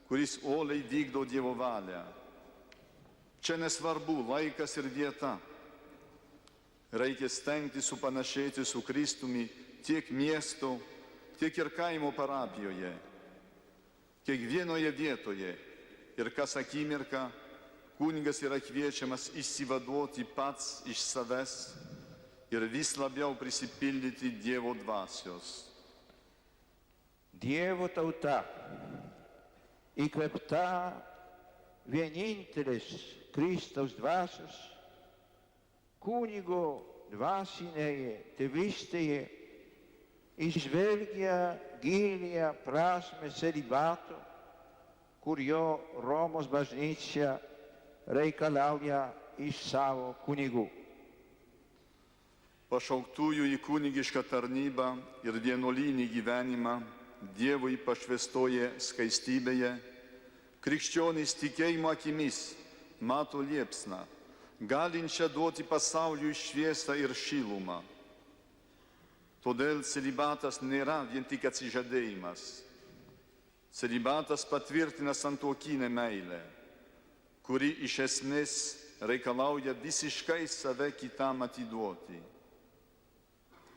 kuris uoliai vykdo Dievo valią. Čia nesvarbu laikas ir vieta. Reikia stengti supanašėti su Kristumi tiek miesto, tiek ir kaimo parapijoje, kiekvienoje vietoje. Ir kas akimirką kunigas yra kviečiamas išsivaduoti pats iš savęs ir vis labiau prisipildyti Dievo dvasios. Dievo tauta, įkvėpta vienintelės Kristaus dvasios, kunigo dvasinėje tėvystėje įžvelgia gilią prasmę celibato, kur jo Romos bažnyčia reikalauja iš savo kunigų. Pašauktųjų į kunigišką tarnybą ir vienuolinį gyvenimą Dievui pašvęstoje skaistybėje, krikščionys tikėjimo akimis mato liepsną, galinčią duoti pasauliui šviesą ir šilumą. Todėl celibatas nėra vien tik atsižadėjimas. Celibatas patvirtina santuokinę meilę, kuri iš esmės reikalauja visiškai save kitam atiduoti.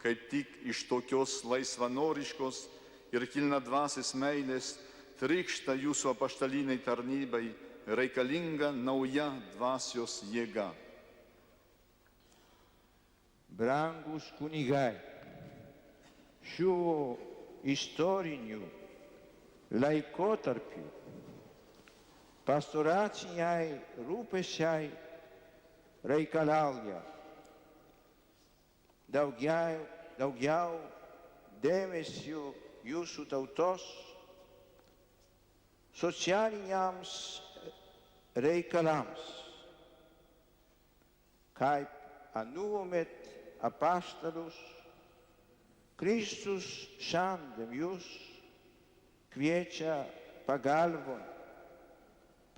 Kaip tik iš tokios laisvanoriškos ir kilnadvasės meilės trykšta jūsų apaštaliniai tarnybai reikalinga nauja dvasios jėga. Brangus kunigai, šiuo istoriniu laikotarpiu pastoraciniai rūpesčiai reikalauja daugiau dėmesio jūsų tautos socialiniams reikalams, kaip anuomet apaštalus, Kristus šiandien jūs kviečia pagalbon,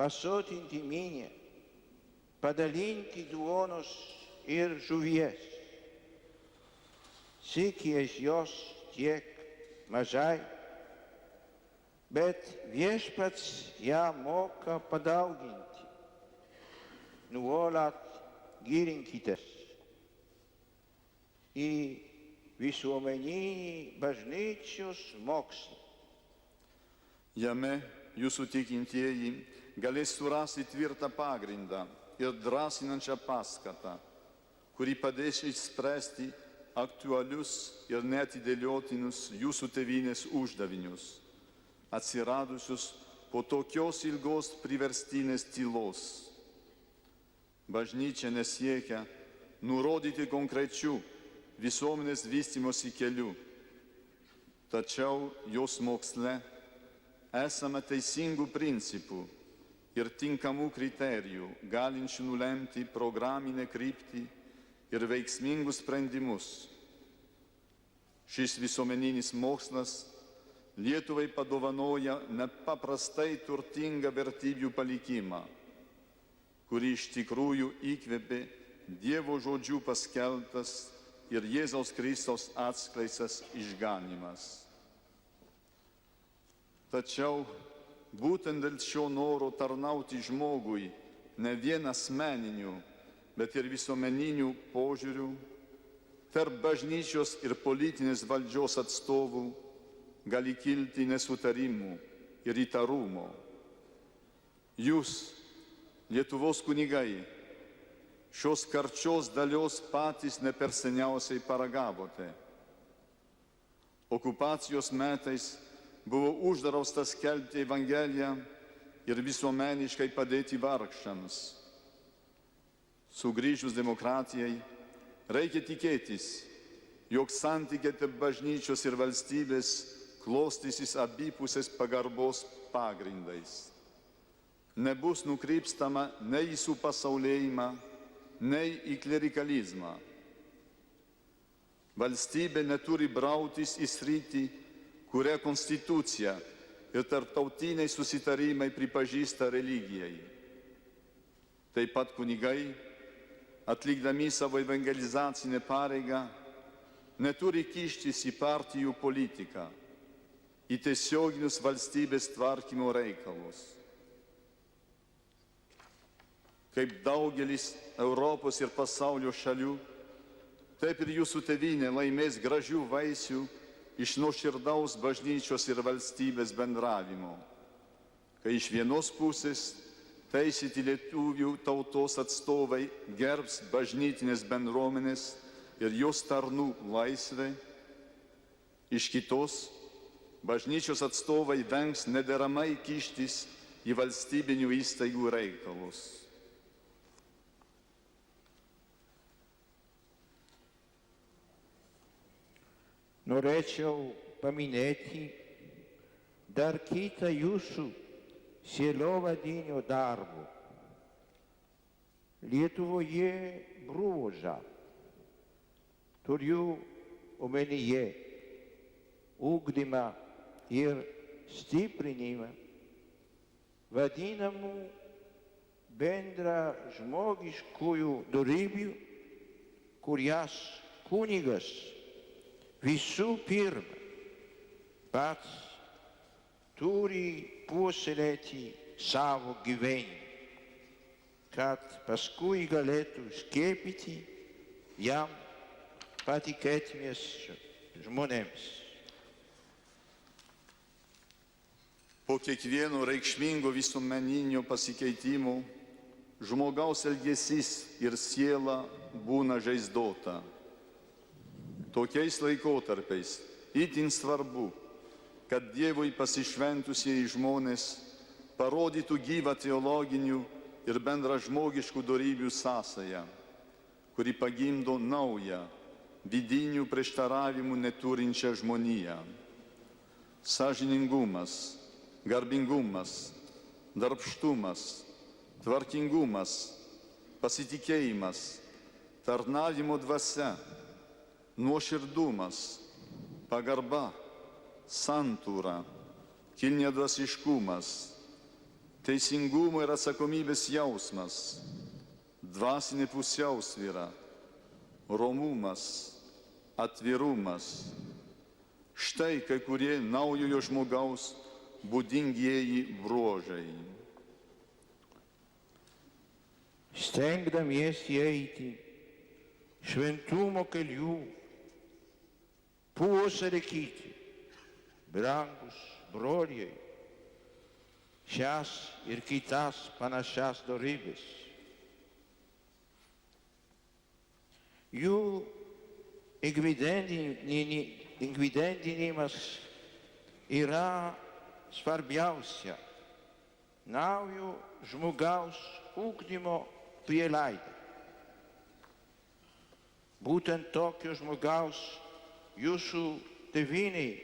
pasotinti minią, padalinti duonos ir žuvies. Sykės jos tiek mažai, bet viešpats ją moka padauginti. Nuolat gilinkitės į visuomeninį bažnyčios mokslą. Jame jūsų tikintieji galės surasti tvirtą pagrindą ir drąsinančią paskatą, kuri padės išspręsti aktualius ir neatidėliotinus jūsų tėvynės uždavinius, atsiradusius po tokios ilgos priverstinės tylos. Bažnyčia nesiekia nurodyti konkrečių visuomenės vystymosi kelių, tačiau jos moksle esama teisingų principų ir tinkamų kriterijų, galinčių nulemti programinę kryptį ir veiksmingus sprendimus. Šis visuomeninis mokslas Lietuvai padovanoja nepaprastai turtingą vertybių palikimą, kurį iš tikrųjų įkvėpė Dievo žodžių paskelbtas ir Jėzaus Kristaus atskleistas išganymas. Tačiau būtent dėl šio noro tarnauti žmogui ne vien asmeninių, bet ir visuomeninių požiūrių, tarp bažnyčios ir politinės valdžios atstovų gali kilti nesutarimų ir įtarumo. Jūs, Lietuvos kunigai, šios karčios dalios patys ne per seniausiai paragavote. Okupacijos metais buvo uždrausta skelbti Evangeliją ir visuomeniškai padėti vargšams. Sugrįžus demokratijai, reikia tikėtis, jog santykiai tarp bažnyčios ir valstybės klostysis abipusės pagarbos pagrindais. Nebus nukrypstama nei į supasaulėjimą, nei į klerikalizmą. Valstybė neturi brautis į sritį, kurią konstitucija ir tarptautiniai susitarimai pripažįsta religijai. Taip pat kunigai, atlikdami savo evangelizacinę pareigą, neturi kištis į partijų politiką, į tiesioginius valstybės tvarkymo reikalus. Kaip daugelis Europos ir pasaulio šalių, taip ir jūsų tėvynė laimės gražių vaisių iš nuoširdaus bažnyčios ir valstybės bendravimo, kai iš vienos pusės teisėti lietuvių tautos atstovai gerbs bažnytinės bendruomenės ir jos tarnų laisvę, iš kitos bažnyčios atstovai vengs nederamai kištis į valstybinių įstaigų reikalus. Norėčiau paminėti dar kitą jūsų sielovadinio darbo. Lietuvoje bruožą, turiu omenyje ugdymą ir stiprinimą vadinamų bendražmogiškųjų dorybių, kurias kunigas visų pirma pats turi puoselėti savo gyvenimą, kad paskui galėtų skiepyti jam patikėtimis žmonėms. Po kiekvieno reikšmingo visuomeninio pasikeitimo žmogaus elgesys ir siela būna žaizdota. Tokiais laikotarpiais itin svarbu, kad Dievui pasišventusieji žmonės parodytų gyvą teologinių ir bendražmogiškų dorybių sąsają, kuri pagimdo naują, vidinių prieštaravimų neturinčią žmoniją. Sąžiningumas, garbingumas, darbštumas, tvarkingumas, pasitikėjimas, tarnavimo dvasia, nuoširdumas, pagarba, santūra, kilniadvasiškumas, teisingumo ir atsakomybės jausmas, dvasinė pusiausvyra, romumas, atvirumas. Štai kai kurie naujojo žmogaus būdingieji bruožai. Stengdamiesi eiti šventumo kelių, puoselėkite, brangus broliai, šias ir kitas panašias dorybės. Jų įgyvendinimas yra svarbiausia naujo žmogaus ugdymo prielaida. Būtent tokio žmogaus jūsų tėvynei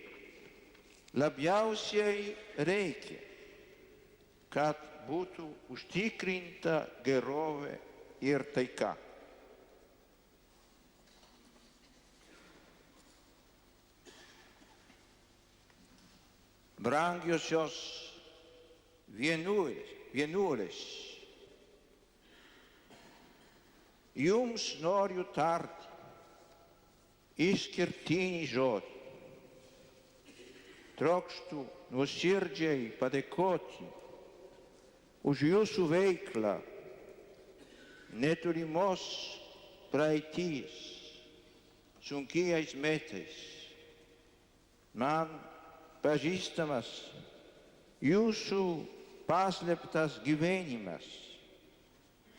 labiausiai reikia, kad būtų užtikrinta gerovė ir taika. Brangiosios vienuolės, jums noriu tarti išskirtinį žodį. Trokštu nuoširdžiai padėkoti už jūsų veiklą netolimos praeities sunkiais metais. Man pažįstamas jūsų paslėptas gyvenimas,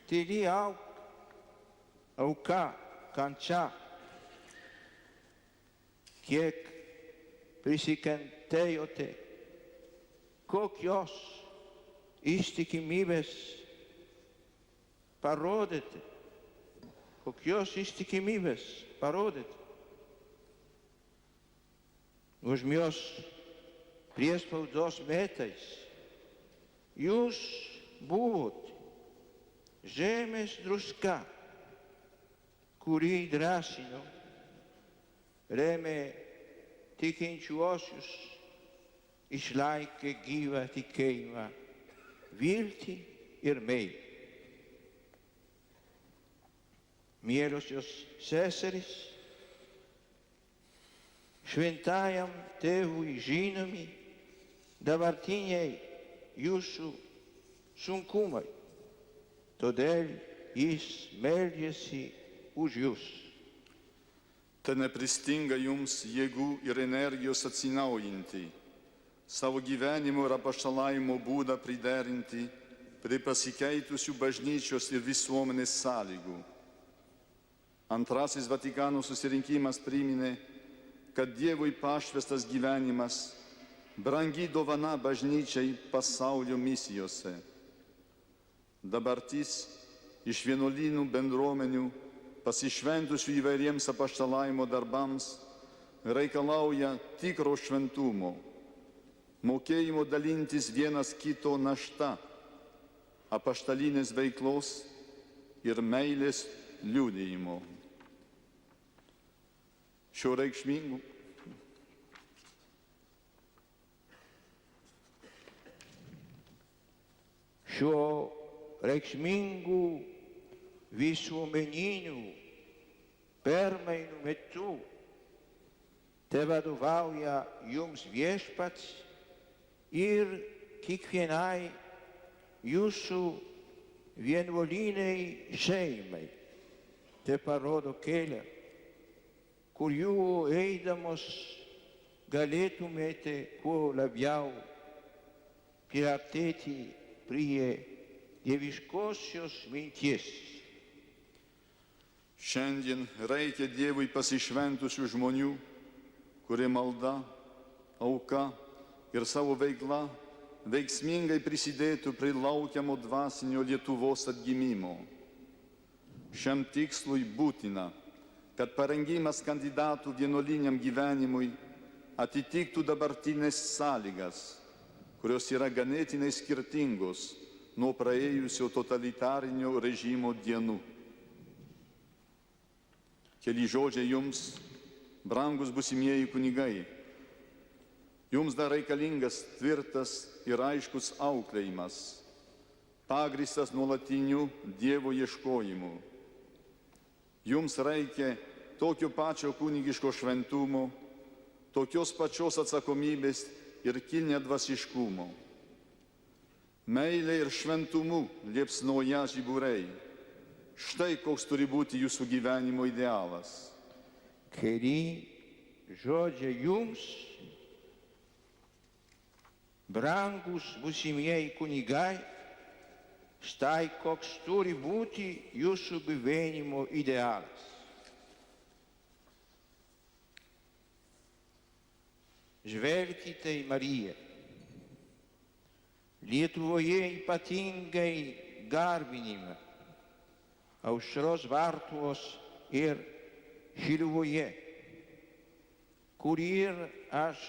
tyli auka, kančia, kiek prisikentėjote, kokios ištikimybės parodėte, Nuožmios priespaudos metais jūs buvote žemės druska, kuri drąsino, remė tikinčiuosius, išlaikė gyvą tikėjimą, viltį ir meilę. Mielosios seserys, šventajam tėvui žinomi dabartiniai jūsų sunkumai, todėl jis meldžiasi už jūs. Te nepristinga jums jėgų ir energijos atsinaujinti, savo gyvenimo ir apaštalavimo būdą priderinti prie pasikeitusių bažnyčios ir visuomenės sąlygų. Antrasis Vatikano susirinkimas priminė, kad Dievui pašvestas gyvenimas brangi dovana bažnyčiai pasaulio misijose. Dabartis iš vienuolynų bendruomenių pasišventusių įvairiems apaštalavimo darbams reikalauja tikro šventumo, mokėjimo dalintis vienas kito našta, apaštalinės veiklos ir meilės liudijimo. Šiuo reikšmingų visuomeninių permainų metu tevadovauja jums Viešpats ir kiekvienai jūsų vienuolynei šeimai. Te parodo kelią, kuriuo eidamos galėtumėte kuo labiau priartėti prie dieviškosios minties. Šiandien reikia Dievui pasišventusių žmonių, kurie malda, auka ir savo veikla veiksmingai prisidėtų prie laukiamo dvasinio Lietuvos atgimimo. Šiam tikslui būtina, kad parengimas kandidatų vienuoliniam gyvenimui atitiktų dabartinės sąlygas, kurios yra ganėtinai skirtingos nuo praėjusio totalitarinio režimo dienų. Keli žodžiai jums, brangus būsimieji kunigai. Jums dar reikalingas tvirtas ir aiškus auklėjimas, pagristas nuolatiniu Dievo ieškojimu. Jums reikia tokio pačio kunigiško šventumo, tokios pačios atsakomybės ir kilnė dvasiškumo. Meilė ir šventumu liepsnoja žiburiai. Štai koks turi būti jūsų gyvenimo idealas. Keli žodžiai jums, brangus būsimieji kunigai, štai koks turi būti jūsų gyvenimo idealas. Žvelkite į Mariją. Lietuvoje ypatingai garbinime, Aušros vartuos ir Šiluvoje, kur ir aš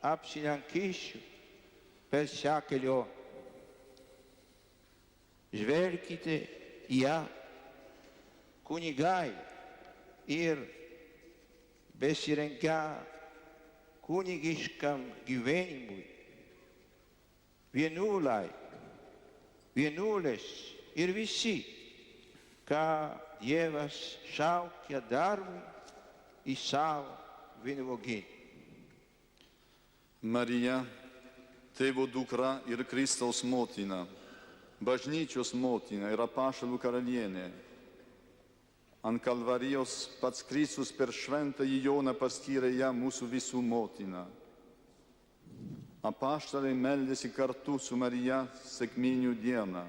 apsilankysiu per šią kelionę. Žvelkite į ją, kunigai ir besirengę kunigiškam gyvenimui, vienuoliai, vienuolės ir visi, ką Dievas šaukia darbui į savo vynuogynę. Marija, tėvo dukra ir Kristaus motina, bažnyčios motina ir apaštalų karalienė. Ant Kalvarijos pats Kristus per šventąjį Joną paskyrė ją mūsų visų motina. Apaštalai meldėsi kartu su Marija sekminių dieną,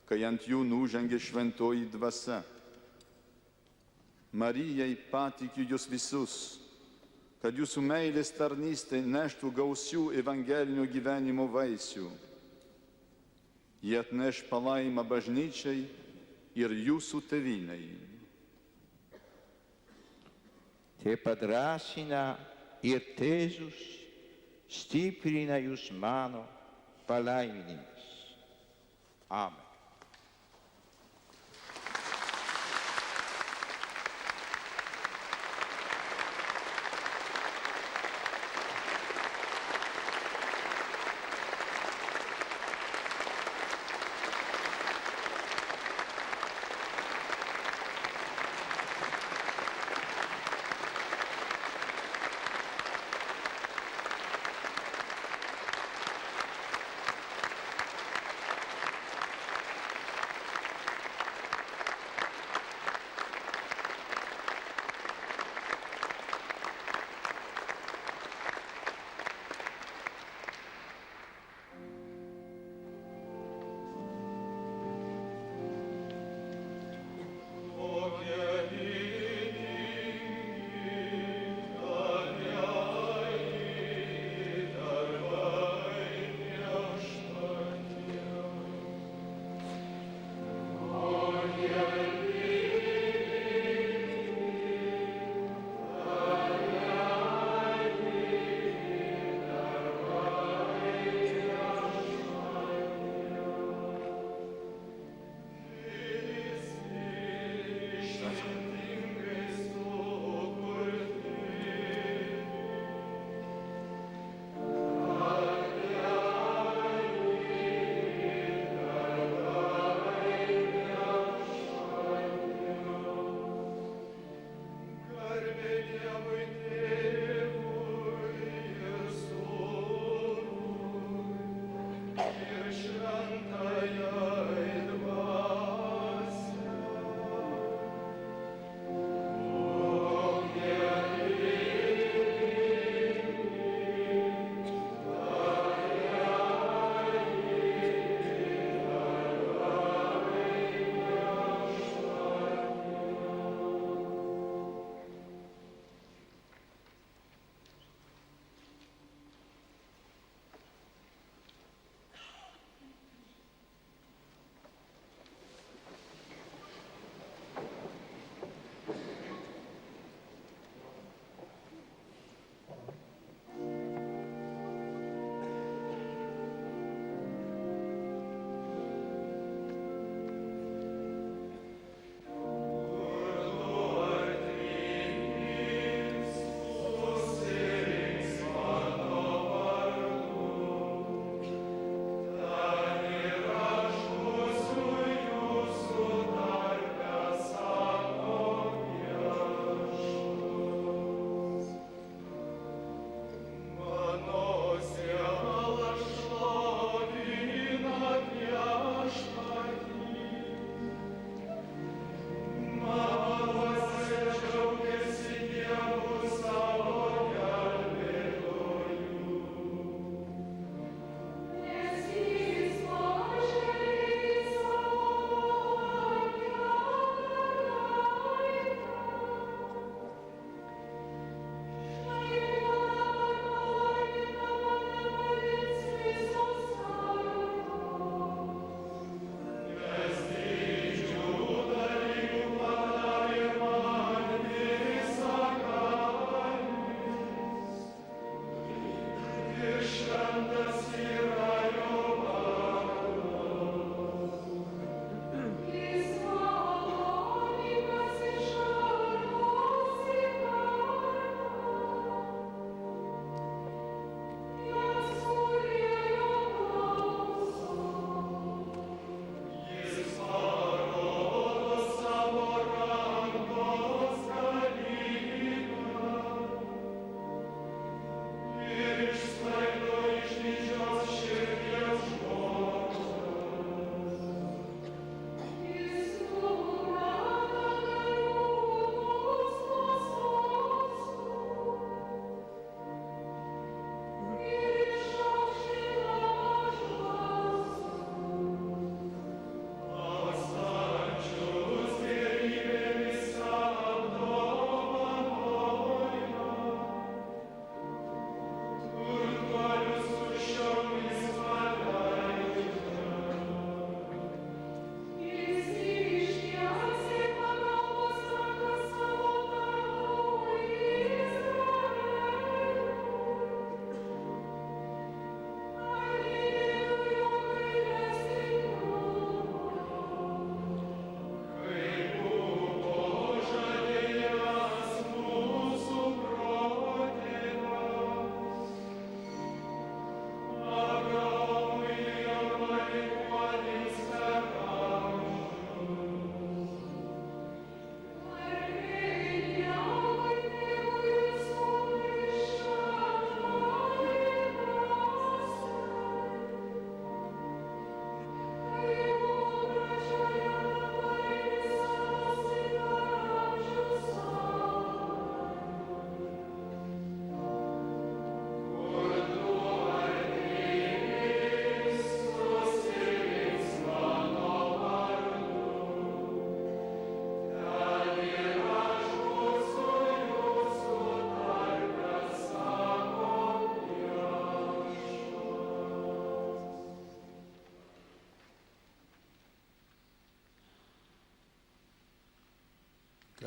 kai ant jų nužengė šventoji dvasia. Marijai patikiu jūs visus, kad jūsų meilės tarnystė neštų gausių evangelinio gyvenimo vaisių. Jie atneš palaimą bažnyčiai ir jūsų tėvynei. Te padrasina ir Tėzus stiprina jūs mano palaiminimis. Amen.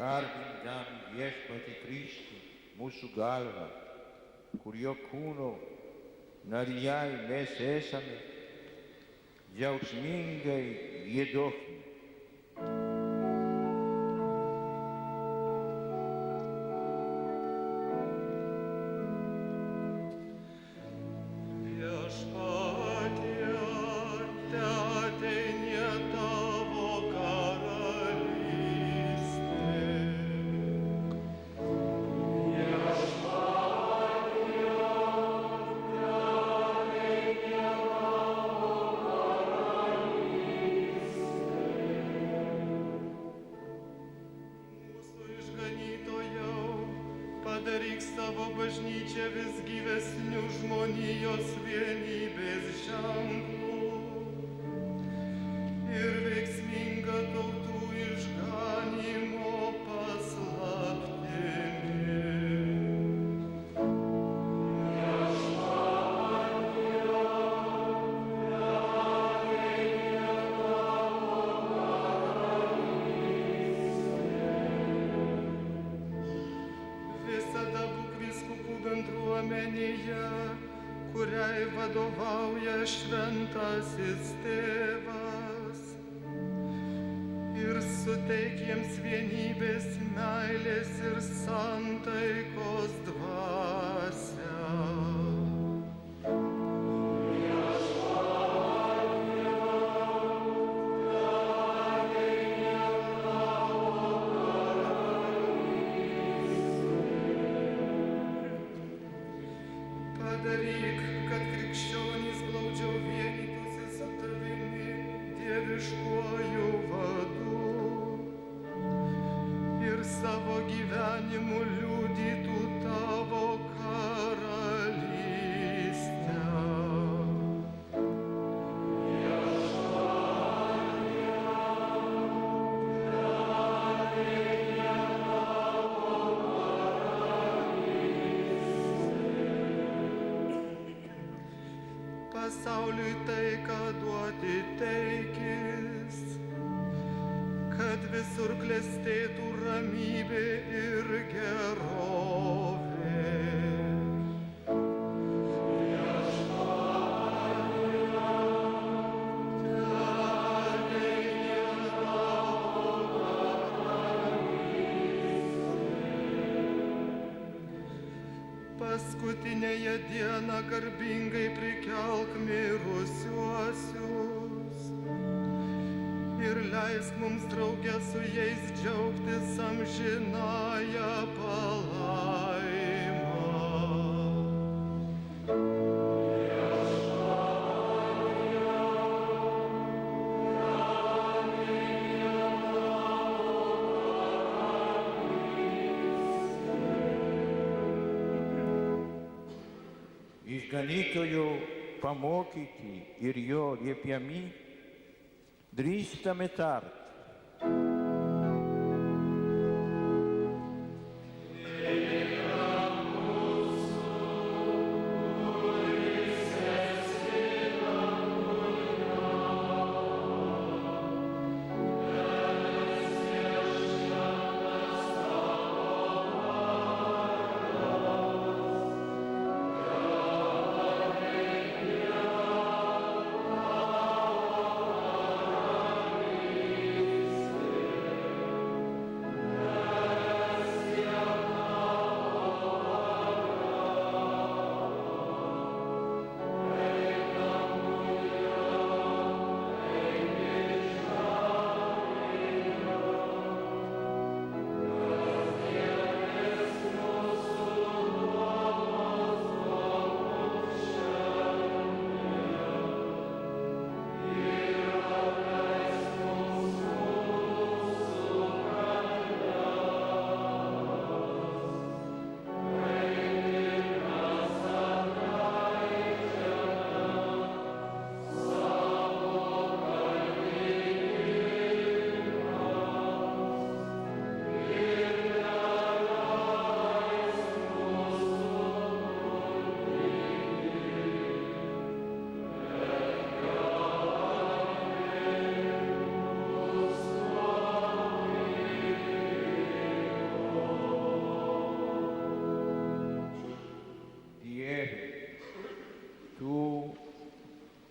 garbindam Viešpatį Kristų, mūsų galvą, kur jo kūno narijai mes esame, džiaugsmingai giedokime. Padaryk savo bažnyčią vis gyvesnių žmonijos vienybės ženklų ir veiksmingą tautų išganymo paslaptimi. Visada būk vyskupų bendruomenėje, kuriai vadovauja šventasis tėvas. Ir suteik jiems vienybės, meilės ir santaikos dvasią. Padaryk, kad krikščionys glaudžiau vienytųsi su tavimi dieviškuoju vadu ir savo gyvenimu liudytų tavo karalystę. Pasauliui taiką duoti teikis, kad visur klestėtų ramybė ir gerovė. Paskutinėje dieną garbingai prikelk mirusiuosius ir leisk mums drauge su jais džiaugtis amžinąją palaimą. Išganytojo pamokyti ir jo liepiami, drįstame tart.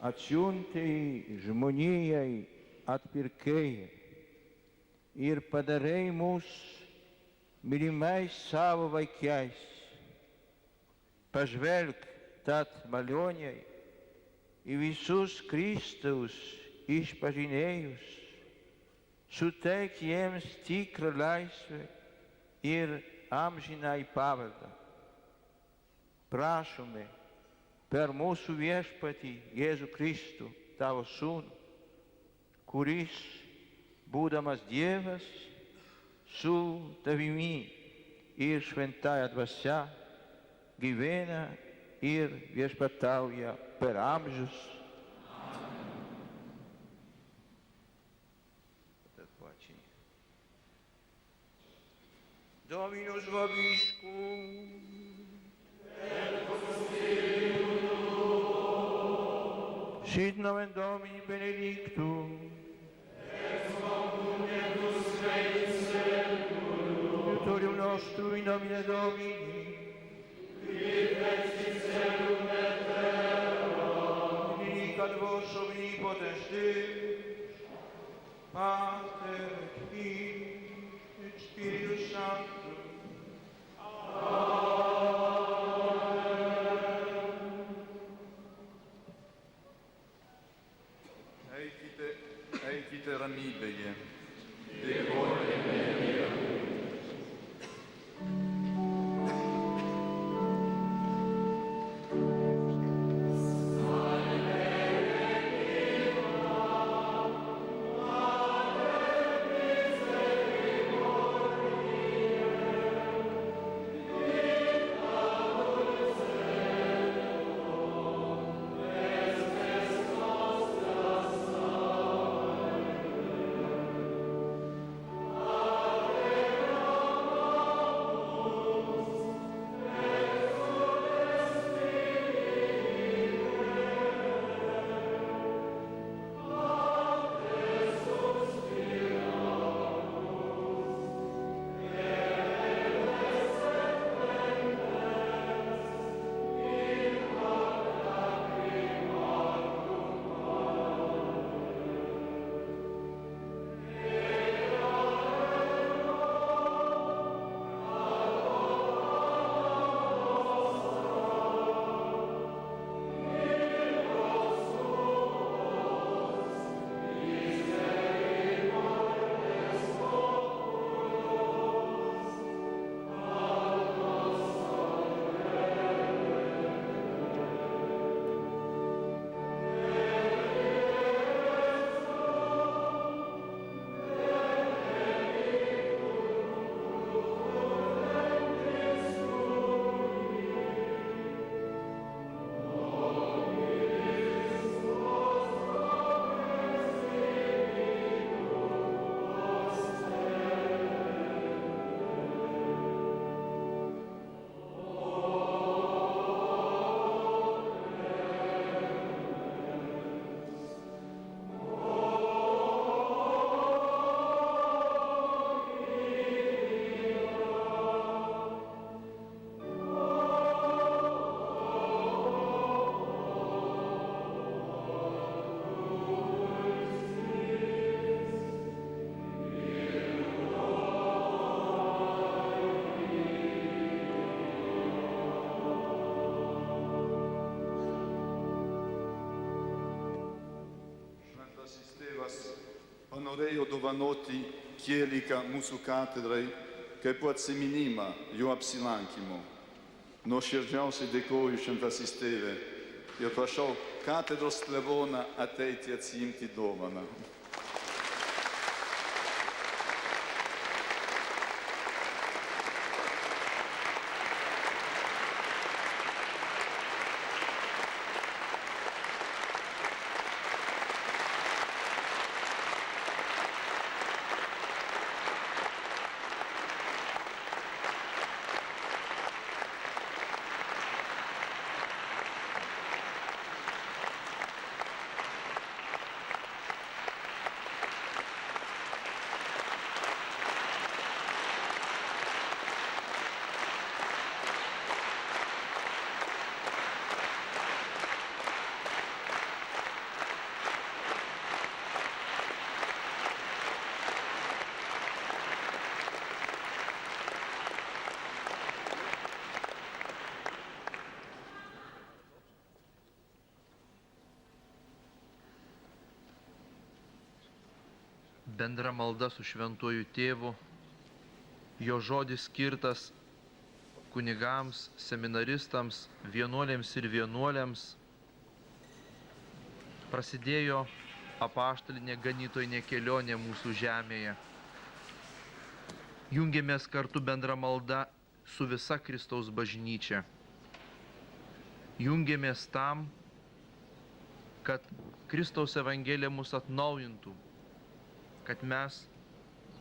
atsiuntei žmonijai atpirkėją ir padarei mus mylimais savo vaikais. Pažvelk tad maloniai į visus Kristaus išpažinėjus, suteik jiems tikrą laisvę ir amžinai paveldą. Prašome per mūsų viešpatį Jėzų Kristų, tavo sūnų, kuris, būdamas Dievas, su tavimi ir šventąja dvasia gyvena ir viešpatauja per amžius. Dominus vobiscum. Sit nomen Domini benedictum. Aiutorium nostrum in nomine Domini. Benedicat vos omnipotens Deus, Pater et Filius et Spiritus Sanctus. Eikite ramybėje. Norėjau dovanoti kieliką mūsų katedrai kaip atsiminimą jų apsilankymų. Nuoširdžiausiai dėkoju šventasis tėve ir prašau katedros kleboną ateiti atsiimti dovaną. bendra malda su šventuoju tėvu, jo žodis skirtas kunigams, seminaristams, vienuolėms ir vienuolėms, prasidėjo apaštalinė ganytojinė kelionė mūsų žemėje. Jungiamės kartu bendra malda su visa Kristaus bažnyčia. Jungiamės tam, kad Kristaus Evangelija mus atnaujintų, kad mes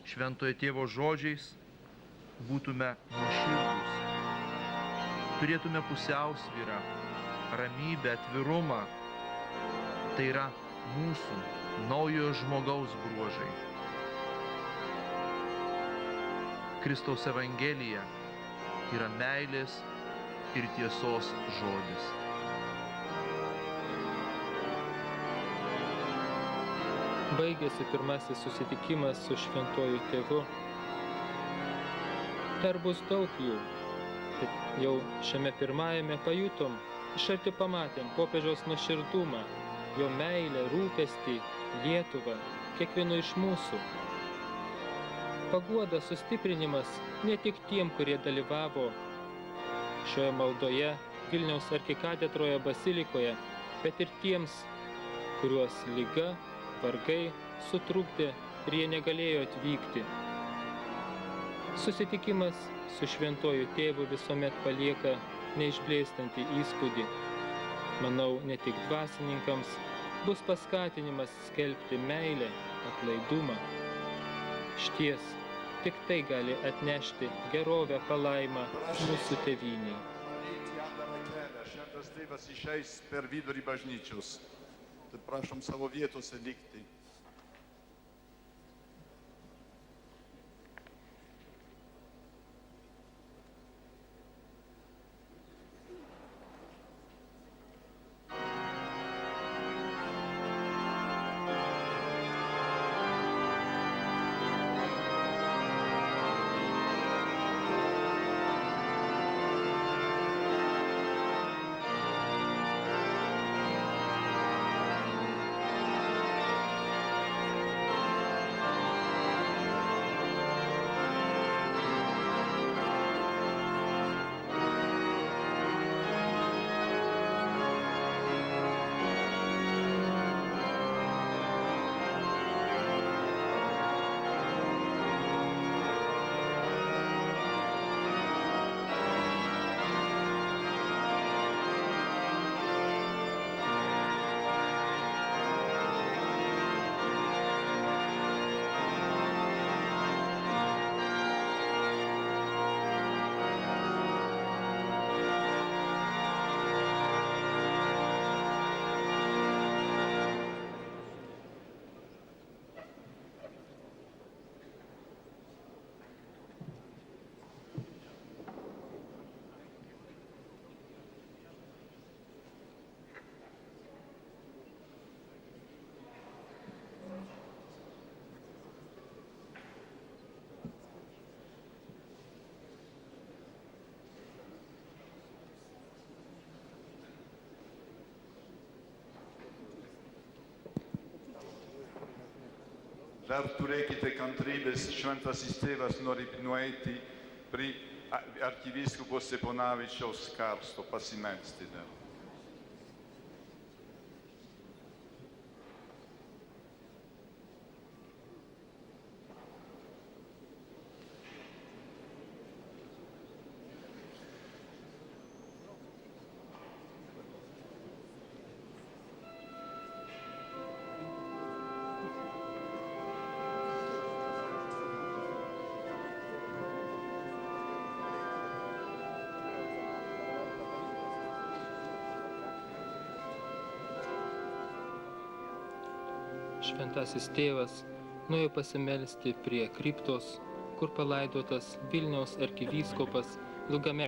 šventojo tėvo žodžiais būtume nuoširdūs, turėtume pusiausvyrą, ramybę, atvirumą. Tai yra mūsų naujojo žmogaus bruožai. Kristaus Evangelija yra meilės ir tiesos žodis. Baigėsi pirmasis susitikimas su šventuoju tėvu. Dar bus daug jų, bet jau šiame pirmajame pajutom, iš arti pamatėm popiežiaus nuoširdumą, jo meilę, rūpestį, Lietuvą, kiekvieno iš mūsų. Paguoda, sustiprinimas ne tik tiem, kurie dalyvavo šioje maldoje Vilniaus arkikatedroje bazilikoje, bet ir tiems, kuriuos liga, vargai sutrukdė ir jie negalėjo atvykti. Susitikimas su šventuoju tėvu visuomet palieka neišblėstantį įspūdį. Manau, ne tik dvasininkams bus paskatinimas skelbti meilę, atlaidumą. Šties, tik tai gali atnešti gerovę, palaimą mūsų tėvynei. Šventas tėvas išeis per vidurį bažnyčios. Tad prašom savo vietose likti. Dar turėkite kantrybės, šventasis tėvas nori nueiti prie arkivyskupo Steponavičiaus karsto pasimelsti dar. Šventasis tėvas nuėjo pasimelsti prie kriptos, kur palaidotas Vilniaus arkivyskupas ilgame